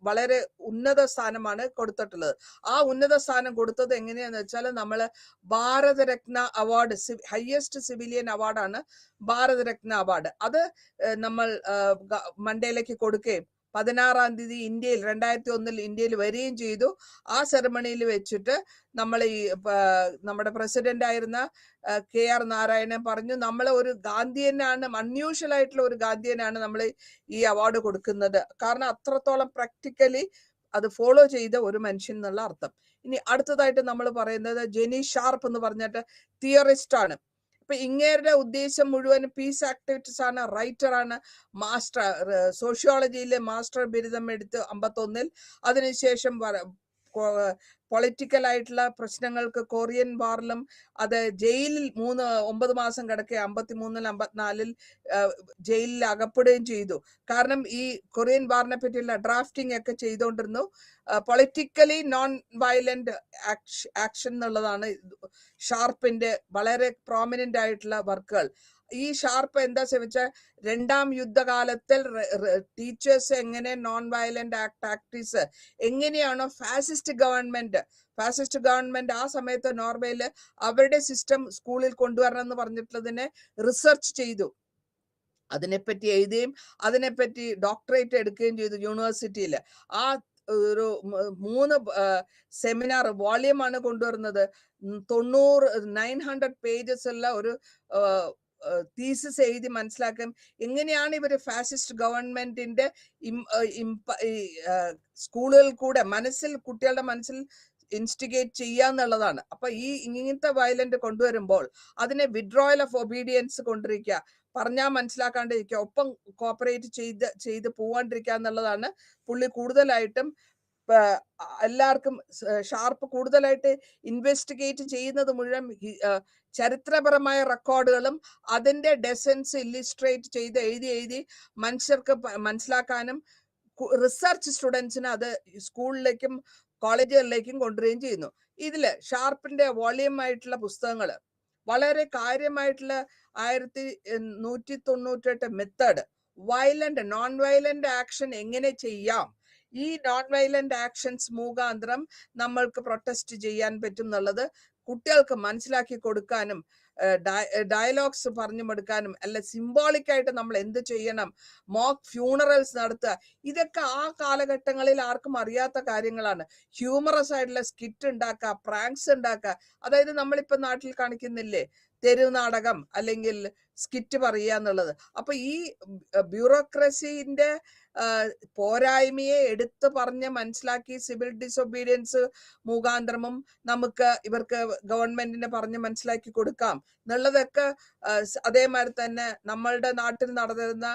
വളരെ ഉന്നത സ്ഥാനമാണ് കൊടുത്തിട്ടുള്ളത്. ആ ഉന്നത സ്ഥാനം കൊടുത്തത് എങ്ങനെയാന്ന് വെച്ചാൽ നമ്മള് ഭാരതരത്ന അവാർഡ്, ഹയസ്റ്റ് സിവിലിയൻ അവാർഡാണ് ഭാരതരത്ന അവാർഡ്. അത് നമ്മൾ മണ്ടേലയ്ക്ക് കൊടുക്കുകയും 16 ഇന്ത്യയിൽ 2001 ഇന്ത്യയിൽ വരികയും ചെയ്തു. ആ സെറമണിയിൽ വെച്ചിട്ട് നമ്മൾ ഈ നമ്മുടെ പ്രസിഡന്റ് ആയിരുന്ന KR നാരായണൻ പറഞ്ഞു, നമ്മൾ ഒരു ഗാന്ധിയനാണ്, അൺയൂഷ്വൽ ആയിട്ടുള്ള ഒരു ഗാന്ധിയനാണ് നമ്മൾ ഈ അവാർഡ് കൊടുക്കുന്നത്. കാരണം അത്രത്തോളം പ്രാക്ടിക്കലി അത് ഫോളോ ചെയ്ത ഒരു മനുഷ്യൻ എന്നുള്ള അർത്ഥം. ഇനി അടുത്തതായിട്ട് നമ്മൾ പറയുന്നത് ജെനി ഷാർപ്പ് എന്ന് പറഞ്ഞിട്ട് തിയറിസ്റ്റ് ആണ്. ഇപ്പൊ ഇങ്ങേരുടെ ഉദ്ദേശം മുഴുവൻ പീസ് ആക്ടിവിറ്റീസ് ആണ്, റൈറ്റർ ആണ്, മാസ്റ്റർ സോഷ്യോളജിയിലെ മാസ്റ്റർ ബിരുദം എടുത്ത് 51. അതിനുശേഷം പൊളിറ്റിക്കൽ ആയിട്ടുള്ള പ്രശ്നങ്ങൾക്ക് കൊറിയൻ വാറിലും അത് ജയിലിൽ 9 മാസം കിടക്കുക, 53 54 ജയിലിൽ അകപ്പെടുകയും ചെയ്തു. കാരണം ഈ കൊറിയൻ വാറിനെ പറ്റിയുള്ള ഡ്രാഫ്റ്റിംഗ് ഒക്കെ ചെയ്തുകൊണ്ടിരുന്നു. പൊളിറ്റിക്കലി നോൺ വയലന്റ് ആക്ഷൻ എന്നുള്ളതാണ് ഷാർപ്പിന്റെ വളരെ പ്രോമിനന്റ് ആയിട്ടുള്ള വർക്കുകൾ. ഈ ഷാർപ്പ് എന്താ വെച്ചാൽ രണ്ടാം യുദ്ധകാലത്തിൽ ടീച്ചേഴ്സ് എങ്ങനെ നോൺ വയലന്റ് ടാക്ടിക്സ് എങ്ങനെയാണോ ഫാസിസ്റ്റ് ഗവൺമെന്റ് ആ സമയത്ത് നോർവേയില് അവരുടെ സിസ്റ്റം സ്കൂളിൽ കൊണ്ടുവരണം എന്ന് പറഞ്ഞിട്ടുള്ളതിനെ റിസർച്ച് ചെയ്തു, അതിനെപ്പറ്റി എഴുതുകയും അതിനെപ്പറ്റി ഡോക്ടറേറ്റ് എടുക്കുകയും ചെയ്തു യൂണിവേഴ്സിറ്റിയിൽ. ആ ഒരു 3 സെമിനാർ വോളിയമാണ് കൊണ്ടുവരുന്നത്. 900 പേജസ് ഉള്ള ഒരു തീസിസ് എഴുതി മനസ്സിലാക്കും എങ്ങനെയാണ് ഇവര് ഫാസിസ്റ്റ് ഗവൺമെന്റിന്റെ സ്കൂളുകളിൽ കൂടെ കുട്ടികളുടെ മനസ്സിൽ ഇൻസ്റ്റിഗേറ്റ് ചെയ്യാന്നുള്ളതാണ്. അപ്പൊ ഇങ്ങനത്തെ വയലന്റ് കൊണ്ടുവരുമ്പോൾ അതിനെ വിഡ്രോയൽ ഓഫ് ഒബീഡിയൻസ് കൊണ്ടിരിക്കുക, പറഞ്ഞാൽ മനസ്സിലാക്കാണ്ടിരിക്കുക, ഒപ്പം കോപ്പറേറ്റ് ചെയ്ത് പോവാണ്ടിരിക്കുക എന്നുള്ളതാണ് പുള്ളി കൂടുതലായിട്ടും എല്ലാവർക്കും. ഷാർപ്പ് കൂടുതലായിട്ട് ഇൻവെസ്റ്റിഗേറ്റ് ചെയ്യുന്നത് മുഴുവൻ ചരിത്രപരമായ റെക്കോർഡുകളും അതിന്റെ ഡെസൻസ് ഇല്ലിസ്ട്രേറ്റ് ചെയ്ത് എഴുതി മനുഷ്യർക്ക് മനസ്സിലാക്കാനും റിസർച്ച് സ്റ്റുഡൻസിന് അത് സ്കൂളിലേക്കും കോളേജുകളിലേക്കും കൊണ്ടുവരികയും ചെയ്യുന്നു. ഇതില് ഷാർപ്പിന്റെ വോളിയം ആയിട്ടുള്ള പുസ്തകങ്ങൾ വളരെ കാര്യമായിട്ടുള്ള 1198 method, violent non violent action എങ്ങനെ ചെയ്യാം, ഈ നോൺ വയലന്റ് ആക്ഷൻസ് മുഖാന്തരം നമ്മൾക്ക് പ്രൊട്ടസ്റ്റ് ചെയ്യാൻ പറ്റും എന്നുള്ളത് കുട്ടികൾക്ക് മനസ്സിലാക്കി കൊടുക്കാനും ഡയലോഗ്സ് പറഞ്ഞു കൊടുക്കാനും, അല്ല സിംബോളിക് ആയിട്ട് നമ്മൾ എന്ത് ചെയ്യണം, മോക്ക് ഫ്യൂണറൽസ് നടത്തുക, ഇതൊക്കെ ആ കാലഘട്ടങ്ങളിൽ ആർക്കും അറിയാത്ത കാര്യങ്ങളാണ്. ഹ്യൂമറസ് ആയിട്ടുള്ള സ്കിറ്റ് ഉണ്ടാക്കുക, പ്രാങ്ക്സ് ഉണ്ടാക്കുക, അതായത് നമ്മളിപ്പോ നാട്ടിൽ കാണിക്കുന്നില്ലേ തെരുവ് നാടകം അല്ലെങ്കിൽ സ്കിറ്റ് പറയുക എന്നുള്ളത്. അപ്പൊ ഈ ബ്യൂറോക്രസിന്റെ പോരായ്മയെ എടുത്തു പറഞ്ഞ് മനസ്സിലാക്കി സിവിൽ ഡിസൊബീഡിയൻസ് മുഖാന്തരമും നമുക്ക് ഇവർക്ക് ഗവൺമെന്റിനെ പറഞ്ഞ് മനസ്സിലാക്കി കൊടുക്കാം എന്നുള്ളതൊക്കെ. അതേമാതിരി തന്നെ നമ്മളുടെ നാട്ടിൽ നടന്നിരുന്ന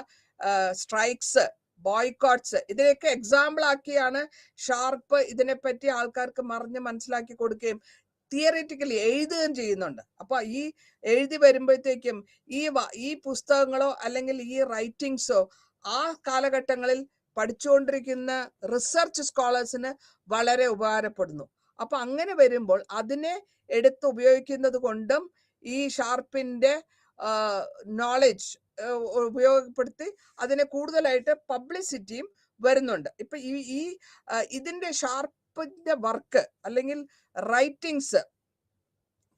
സ്ട്രൈക്സ്, ബോയ്ക്കോട്ട്സ്, ഇതിനെയൊക്കെ എക്സാമ്പിൾ ആക്കിയാണ് ഷാർപ്പ് ഇതിനെപ്പറ്റി ആൾക്കാർക്ക് മനസ്സിലാക്കി കൊടുക്കുകയും തിയറിറ്റിക്കലി എഴുതുകയും ചെയ്യുന്നുണ്ട്. അപ്പൊ ഈ എഴുതി വരുമ്പോഴത്തേക്കും ഈ പുസ്തകങ്ങളോ അല്ലെങ്കിൽ ഈ റൈറ്റിങ്സോ ആ കാലഘട്ടങ്ങളിൽ പഠിച്ചുകൊണ്ടിരിക്കുന്ന റിസർച്ച് സ്കോളേഴ്സിന് വളരെ ഉപകാരപ്പെടുന്നു. അപ്പൊ അങ്ങനെ വരുമ്പോൾ അതിനെ എടുത്ത് ഉപയോഗിക്കുന്നത് കൊണ്ടും ഈ ഷാർപ്പിന്റെ നോളജ് ഉപയോഗപ്പെടുത്തി അതിനെ കൂടുതലായിട്ട് പബ്ലിസിറ്റിയും വരുന്നുണ്ട്. ഇപ്പൊ ഇതിന്റെ ഷാർപ്പിന്റെ വർക്ക് അല്ലെങ്കിൽ റൈറ്റിങ്സ്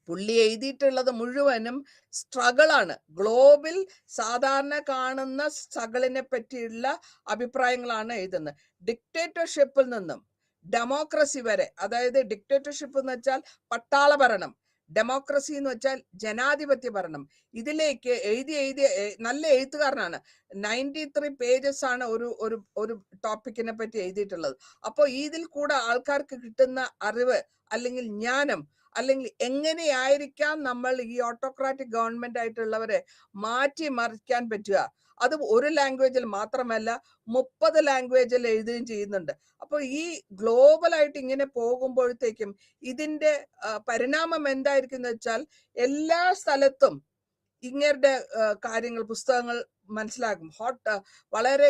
പുള്ളി എഴുതിയിട്ടുള്ളത് മുഴുവനും സ്ട്രഗിളാണ്. ഗ്ലോബിൽ സാധാരണ കാണുന്ന സ്ട്രഗിളിനെ പറ്റിയുള്ള അഭിപ്രായങ്ങളാണ് എഴുതുന്നത്. ഡിക്റ്റേറ്റർഷിപ്പിൽ നിന്നും ഡെമോക്രസി വരെ, അതായത് ഡിക്റ്റേറ്റർഷിപ്പ് എന്ന് വെച്ചാൽ പട്ടാള ഭരണം, ഡെമോക്രസി എന്ന് വെച്ചാൽ ജനാധിപത്യ ഭരണം. ഇതിലേക്ക് എഴുതി നല്ല എഴുത്തുകാരനാണ്. 93 പേജസ് ആണ് ഒരു ടോപ്പിക്കിനെ പറ്റി എഴുതിയിട്ടുള്ളത്. അപ്പോൾ ഇതിൽ കൂടെ ആൾക്കാർക്ക് കിട്ടുന്ന അറിവ് അല്ലെങ്കിൽ ജ്ഞാനം, അല്ലെങ്കിൽ എങ്ങനെയായിരിക്കാം നമ്മൾ ഈ ഓട്ടോക്രാറ്റിക് ഗവൺമെന്റ് ആയിട്ടുള്ളവരെ മാറ്റി മറിക്കാൻ പറ്റുക, അത് ഒരു ലാംഗ്വേജിൽ മാത്രമല്ല 30 ലാംഗ്വേജിൽ എഴുതുകയും ചെയ്യുന്നുണ്ട്. അപ്പൊ ഈ ഗ്ലോബലായിട്ട് ഇങ്ങനെ പോകുമ്പോഴത്തേക്കും ഇതിന്റെ പരിണാമം എന്തായിരിക്കും എന്ന് വെച്ചാൽ എല്ലാ സ്ഥലത്തും ഇങ്ങരുടെ കാര്യങ്ങൾ, പുസ്തകങ്ങൾ മനസ്സിലാക്കും. വളരെ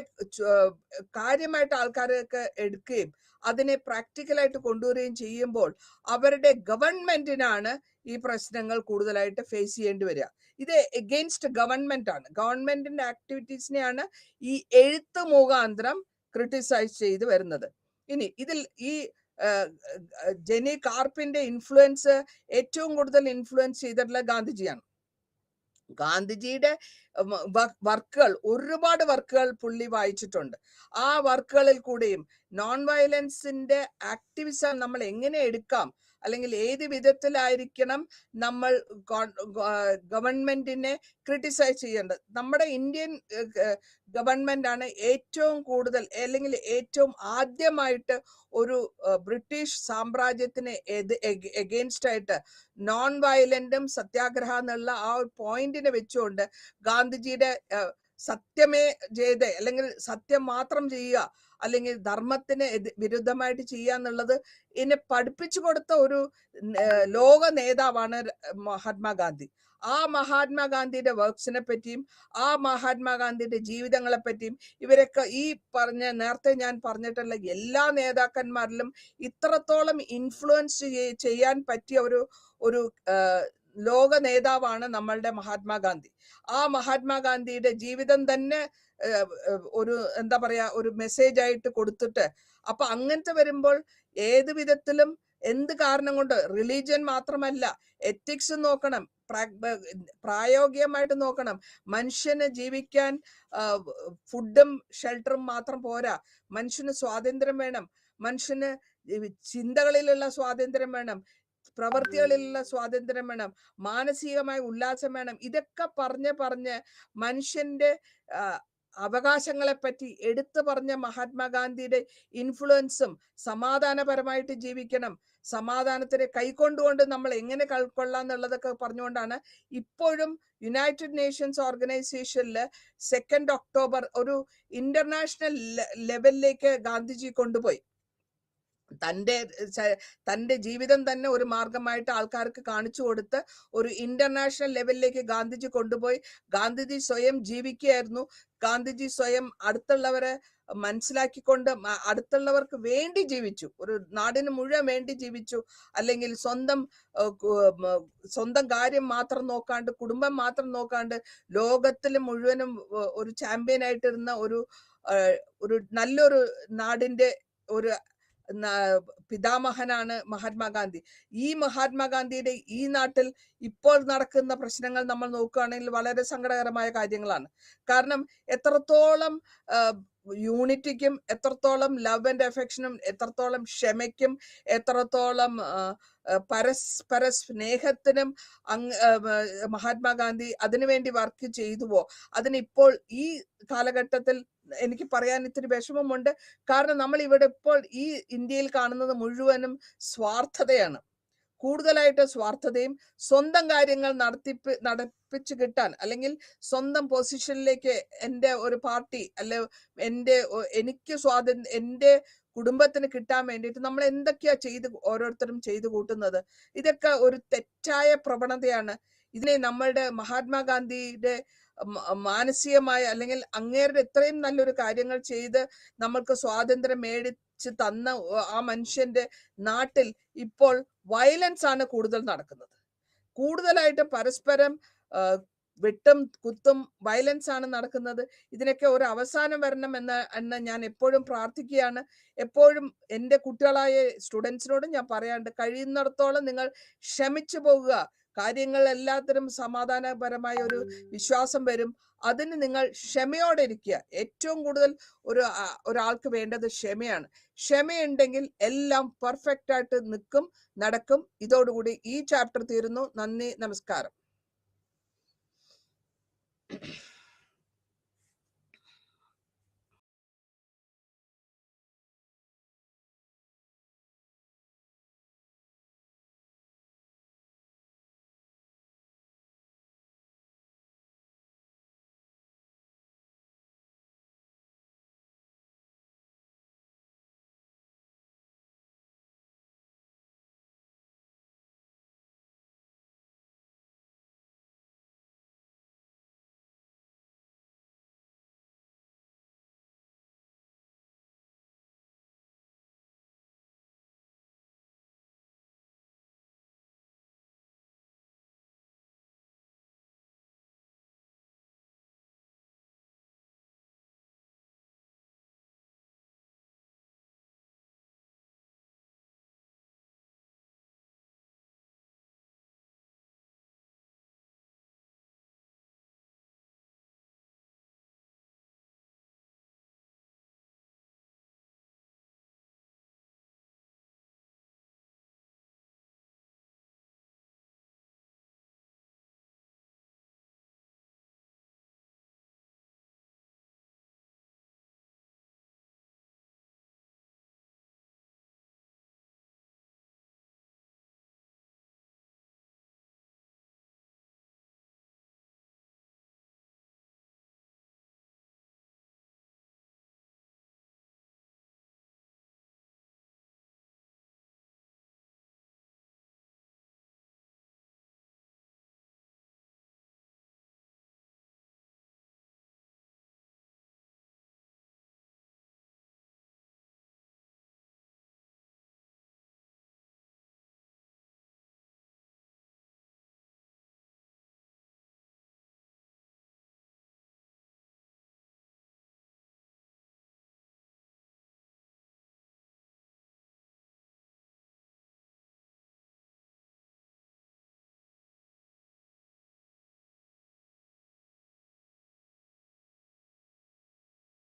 കാര്യമായിട്ട് ആൾക്കാരൊക്കെ എടുക്കുകയും അതിനെ പ്രാക്ടിക്കലായിട്ട് കൊണ്ടുവരികയും ചെയ്യുമ്പോൾ അവരുടെ ഗവൺമെന്റിനാണ് ഈ പ്രശ്നങ്ങൾ കൂടുതലായിട്ട് ഫേസ് ചെയ്യേണ്ടി വരിക. ഇത് എഗെയിൻസ്റ്റ് ഗവൺമെന്റ് ആണ്. ഗവൺമെന്റിന്റെ ആക്ടിവിറ്റീസിനെയാണ് ഈ എഴുത്ത് മുഖാന്തരം ക്രിട്ടിസൈസ് ചെയ്ത് വരുന്നത്. ഇനി ഇതിൽ ഈ ജെനി കാർപ്പിന്റെ ഇൻഫ്ലുവൻസ് ഏറ്റവും കൂടുതൽ ഇൻഫ്ലുവൻസ് ചെയ്തിട്ടുള്ള ഗാന്ധിജിയാണ്. ഗാന്ധിജിയുടെ വർക്കുകൾ, ഒരുപാട് വർക്കുകൾ പുള്ളി വായിച്ചിട്ടുണ്ട്. ആ വർക്കുകളിൽ കൂടെയും നോൺ വയലൻസിന്റെ ആക്ടിവിസം നമ്മൾ എങ്ങനെ എടുക്കാം, അല്ലെങ്കിൽ ഏത് വിധത്തിലായിരിക്കണം നമ്മൾ ഗവൺമെന്റിനെ ക്രിട്ടിസൈസ് ചെയ്യേണ്ടത്. നമ്മുടെ ഇന്ത്യൻ ഗവൺമെന്റ് ആണ് ഏറ്റവും കൂടുതൽ, അല്ലെങ്കിൽ ഏറ്റവും ആദ്യമായിട്ട് ഒരു ബ്രിട്ടീഷ് സാമ്രാജ്യത്തിന് എഗെയിൻസ്റ്റ് ആയിട്ട് നോൺ വയലന്റും സത്യാഗ്രഹം എന്നുള്ള ആ ഒരു പോയിന്റിനെ വെച്ചുകൊണ്ട് ഗാന്ധിജിയുടെ സത്യമേ ജയതേ, അല്ലെങ്കിൽ സത്യം മാത്രം ചെയ്യുക, അല്ലെങ്കിൽ ധർമ്മത്തിന് വിരുദ്ധമായിട്ട് ചെയ്യുക എന്നുള്ളത് ഇതിനെ പഠിപ്പിച്ചു കൊടുത്ത ഒരു ലോക നേതാവാണ് മഹാത്മാഗാന്ധി. ആ മഹാത്മാഗാന്ധിയുടെ വർക്ക്സിനെ പറ്റിയും ആ മഹാത്മാഗാന്ധിയുടെ ജീവിതങ്ങളെ പറ്റിയും ഇവരൊക്കെ ഈ നേരത്തെ ഞാൻ പറഞ്ഞിട്ടുള്ള എല്ലാ നേതാക്കന്മാരിലും ഇത്രത്തോളം ഇൻഫ്ലുവൻസ് ചെയ്യാൻ പറ്റിയ ഒരു ലോക നേതാവാണ് നമ്മളുടെ മഹാത്മാഗാന്ധി. ആ മഹാത്മാഗാന്ധിയുടെ ജീവിതം തന്നെ ഒരു എന്താ പറയാ, ഒരു മെസ്സേജ് ആയിട്ട് കൊടുത്തിട്ട്, അപ്പൊ അങ്ങനത്തെ വരുമ്പോൾ ഏത് വിധത്തിലും എന്ത് കാരണം കൊണ്ട്, റിലീജിയൻ മാത്രമല്ല, എത്തിക്സ് നോക്കണം, പ്രായോഗികമായിട്ട് നോക്കണം. മനുഷ്യന് ജീവിക്കാൻ ഫുഡും ഷെൽട്ടറും മാത്രം പോരാ, മനുഷ്യന് സ്വാതന്ത്ര്യം വേണം, മനുഷ്യന് ചിന്തകളിലുള്ള സ്വാതന്ത്ര്യം വേണം, പ്രവൃത്തികളിലുള്ള സ്വാതന്ത്ര്യം വേണം, മാനസികമായ ഉല്ലാസം വേണം. ഇതൊക്കെ പറഞ്ഞ് മനുഷ്യന്റെ അവകാശങ്ങളെ പറ്റി എടുത്തു പറഞ്ഞ മഹാത്മാഗാന്ധിയുടെ ഇൻഫ്ലുവൻസും, സമാധാനപരമായിട്ട് ജീവിക്കണം, സമാധാനത്തിനെ കൈക്കൊണ്ടുകൊണ്ട് നമ്മൾ എങ്ങനെ കൈക്കൊള്ളാം എന്നുള്ളതൊക്കെ പറഞ്ഞുകൊണ്ടാണ് ഇപ്പോഴും യുണൈറ്റഡ് നേഷൻസ് ഓർഗനൈസേഷനിൽ 2 ഒക്ടോബർ ഒരു ഇന്റർനാഷണൽ ലെവലിലേക്ക് ഗാന്ധിജി കൊണ്ടുപോയി. തന്റെ ജീവിതം തന്നെ ഒരു മാർഗമായിട്ട് ആൾക്കാർക്ക് കാണിച്ചു കൊടുത്ത് ഒരു ഇന്റർനാഷണൽ ലെവലിലേക്ക് ഗാന്ധിജി കൊണ്ടുപോയി. ഗാന്ധിജി സ്വയം ജീവിക്കുകയായിരുന്നു. ഗാന്ധിജി സ്വയം അടുത്തുള്ളവരെ മനസ്സിലാക്കിക്കൊണ്ട് അടുത്തുള്ളവർക്ക് വേണ്ടി ജീവിച്ചു, ഒരു നാടിന് മുഴുവൻ വേണ്ടി ജീവിച്ചു. അല്ലെങ്കിൽ സ്വന്തം കാര്യം മാത്രം നോക്കാണ്ട്, കുടുംബം മാത്രം നോക്കാണ്ട് ലോകത്തിൽ മുഴുവനും ഒരു ചാമ്പ്യൻ ആയിട്ടിരുന്ന ഒരു നല്ലൊരു നാടിന്റെ ഒരു പിതാമഹനാണ് മഹാത്മാഗാന്ധി. ഈ മഹാത്മാഗാന്ധിയുടെ ഈ നാട്ടിൽ ഇപ്പോൾ നടക്കുന്ന പ്രശ്നങ്ങൾ നമ്മൾ നോക്കുകയാണെങ്കിൽ വളരെ സങ്കടകരമായ കാര്യങ്ങളാണ്. കാരണം എത്രത്തോളം യൂണിറ്റിക്കും, എത്രത്തോളം ലവ് ആൻഡ് അഫെക്ഷനും, എത്രത്തോളം ക്ഷമയ്ക്കും, എത്രത്തോളം പരസ്പര സ്നേഹത്തിനും മഹാത്മാഗാന്ധി അതിനുവേണ്ടി വർക്ക് ചെയ്തുവോ, അതിനിപ്പോൾ ഈ കാലഘട്ടത്തിൽ എനിക്ക് പറയാൻ ഇത്തിരി വിഷമമുണ്ട്. കാരണം നമ്മൾ ഇവിടെ ഇപ്പോൾ ഈ ഇന്ത്യയിൽ കാണുന്നത് മുഴുവനും സ്വാർത്ഥതയാണ്. കൂടുതലായിട്ട് സ്വാർത്ഥതയും സ്വന്തം കാര്യങ്ങൾ നടപ്പിച്ച് കിട്ടാൻ, അല്ലെങ്കിൽ സ്വന്തം പൊസിഷനിലേക്ക് എൻ്റെ ഒരു പാർട്ടി അല്ലെ എനിക്ക് എൻ്റെ കുടുംബത്തിന് കിട്ടാൻ വേണ്ടിയിട്ട് നമ്മൾ എന്തൊക്കെയാ ഓരോരുത്തരും ചെയ്തു കൂട്ടുന്നത്. ഇതൊക്കെ ഒരു തെറ്റായ പ്രവണതയാണ്. ഇതിനെ നമ്മളുടെ മഹാത്മാഗാന്ധിയുടെ മാനസികമായ, അല്ലെങ്കിൽ അങ്ങേരുടെ ഇത്രയും നല്ലൊരു കാര്യങ്ങൾ ചെയ്ത് നമ്മൾക്ക് സ്വാതന്ത്ര്യം മേടിച്ച് തന്ന ആ മനുഷ്യന്റെ നാട്ടിൽ ഇപ്പോൾ വയലൻസ് ആണ് കൂടുതൽ നടക്കുന്നത്. കൂടുതലായിട്ട് പരസ്പരം വെട്ടും കുത്തും വയലൻസ് ആണ് നടക്കുന്നത്. ഇതിനൊക്കെ ഒരു അവസാനം വരണം എന്ന് ഞാൻ എപ്പോഴും പ്രാർത്ഥിക്കുകയാണ്. എപ്പോഴും എൻ്റെ കുട്ടികളായ സ്റ്റുഡൻസിനോടും ഞാൻ പറയാണ്ട്, കഴിയുന്നിടത്തോളം നിങ്ങൾ ക്ഷമിച്ചു പോകുക. കാര്യങ്ങൾ എല്ലാത്തിനും സമാധാനപരമായ ഒരു വിശ്വാസം വരും. അതിന് നിങ്ങൾ ക്ഷമയോടെ ഇരിക്കുക. ഏറ്റവും കൂടുതൽ ഒരാൾക്ക് വേണ്ടത് ക്ഷമയാണ്. ക്ഷമയുണ്ടെങ്കിൽ എല്ലാം പെർഫെക്റ്റ് ആയിട്ട് നിൽക്കും, നടക്കും. ഇതോടുകൂടി ഈ ചാപ്റ്റർ തീരുന്നു. നന്ദി, നമസ്കാരം.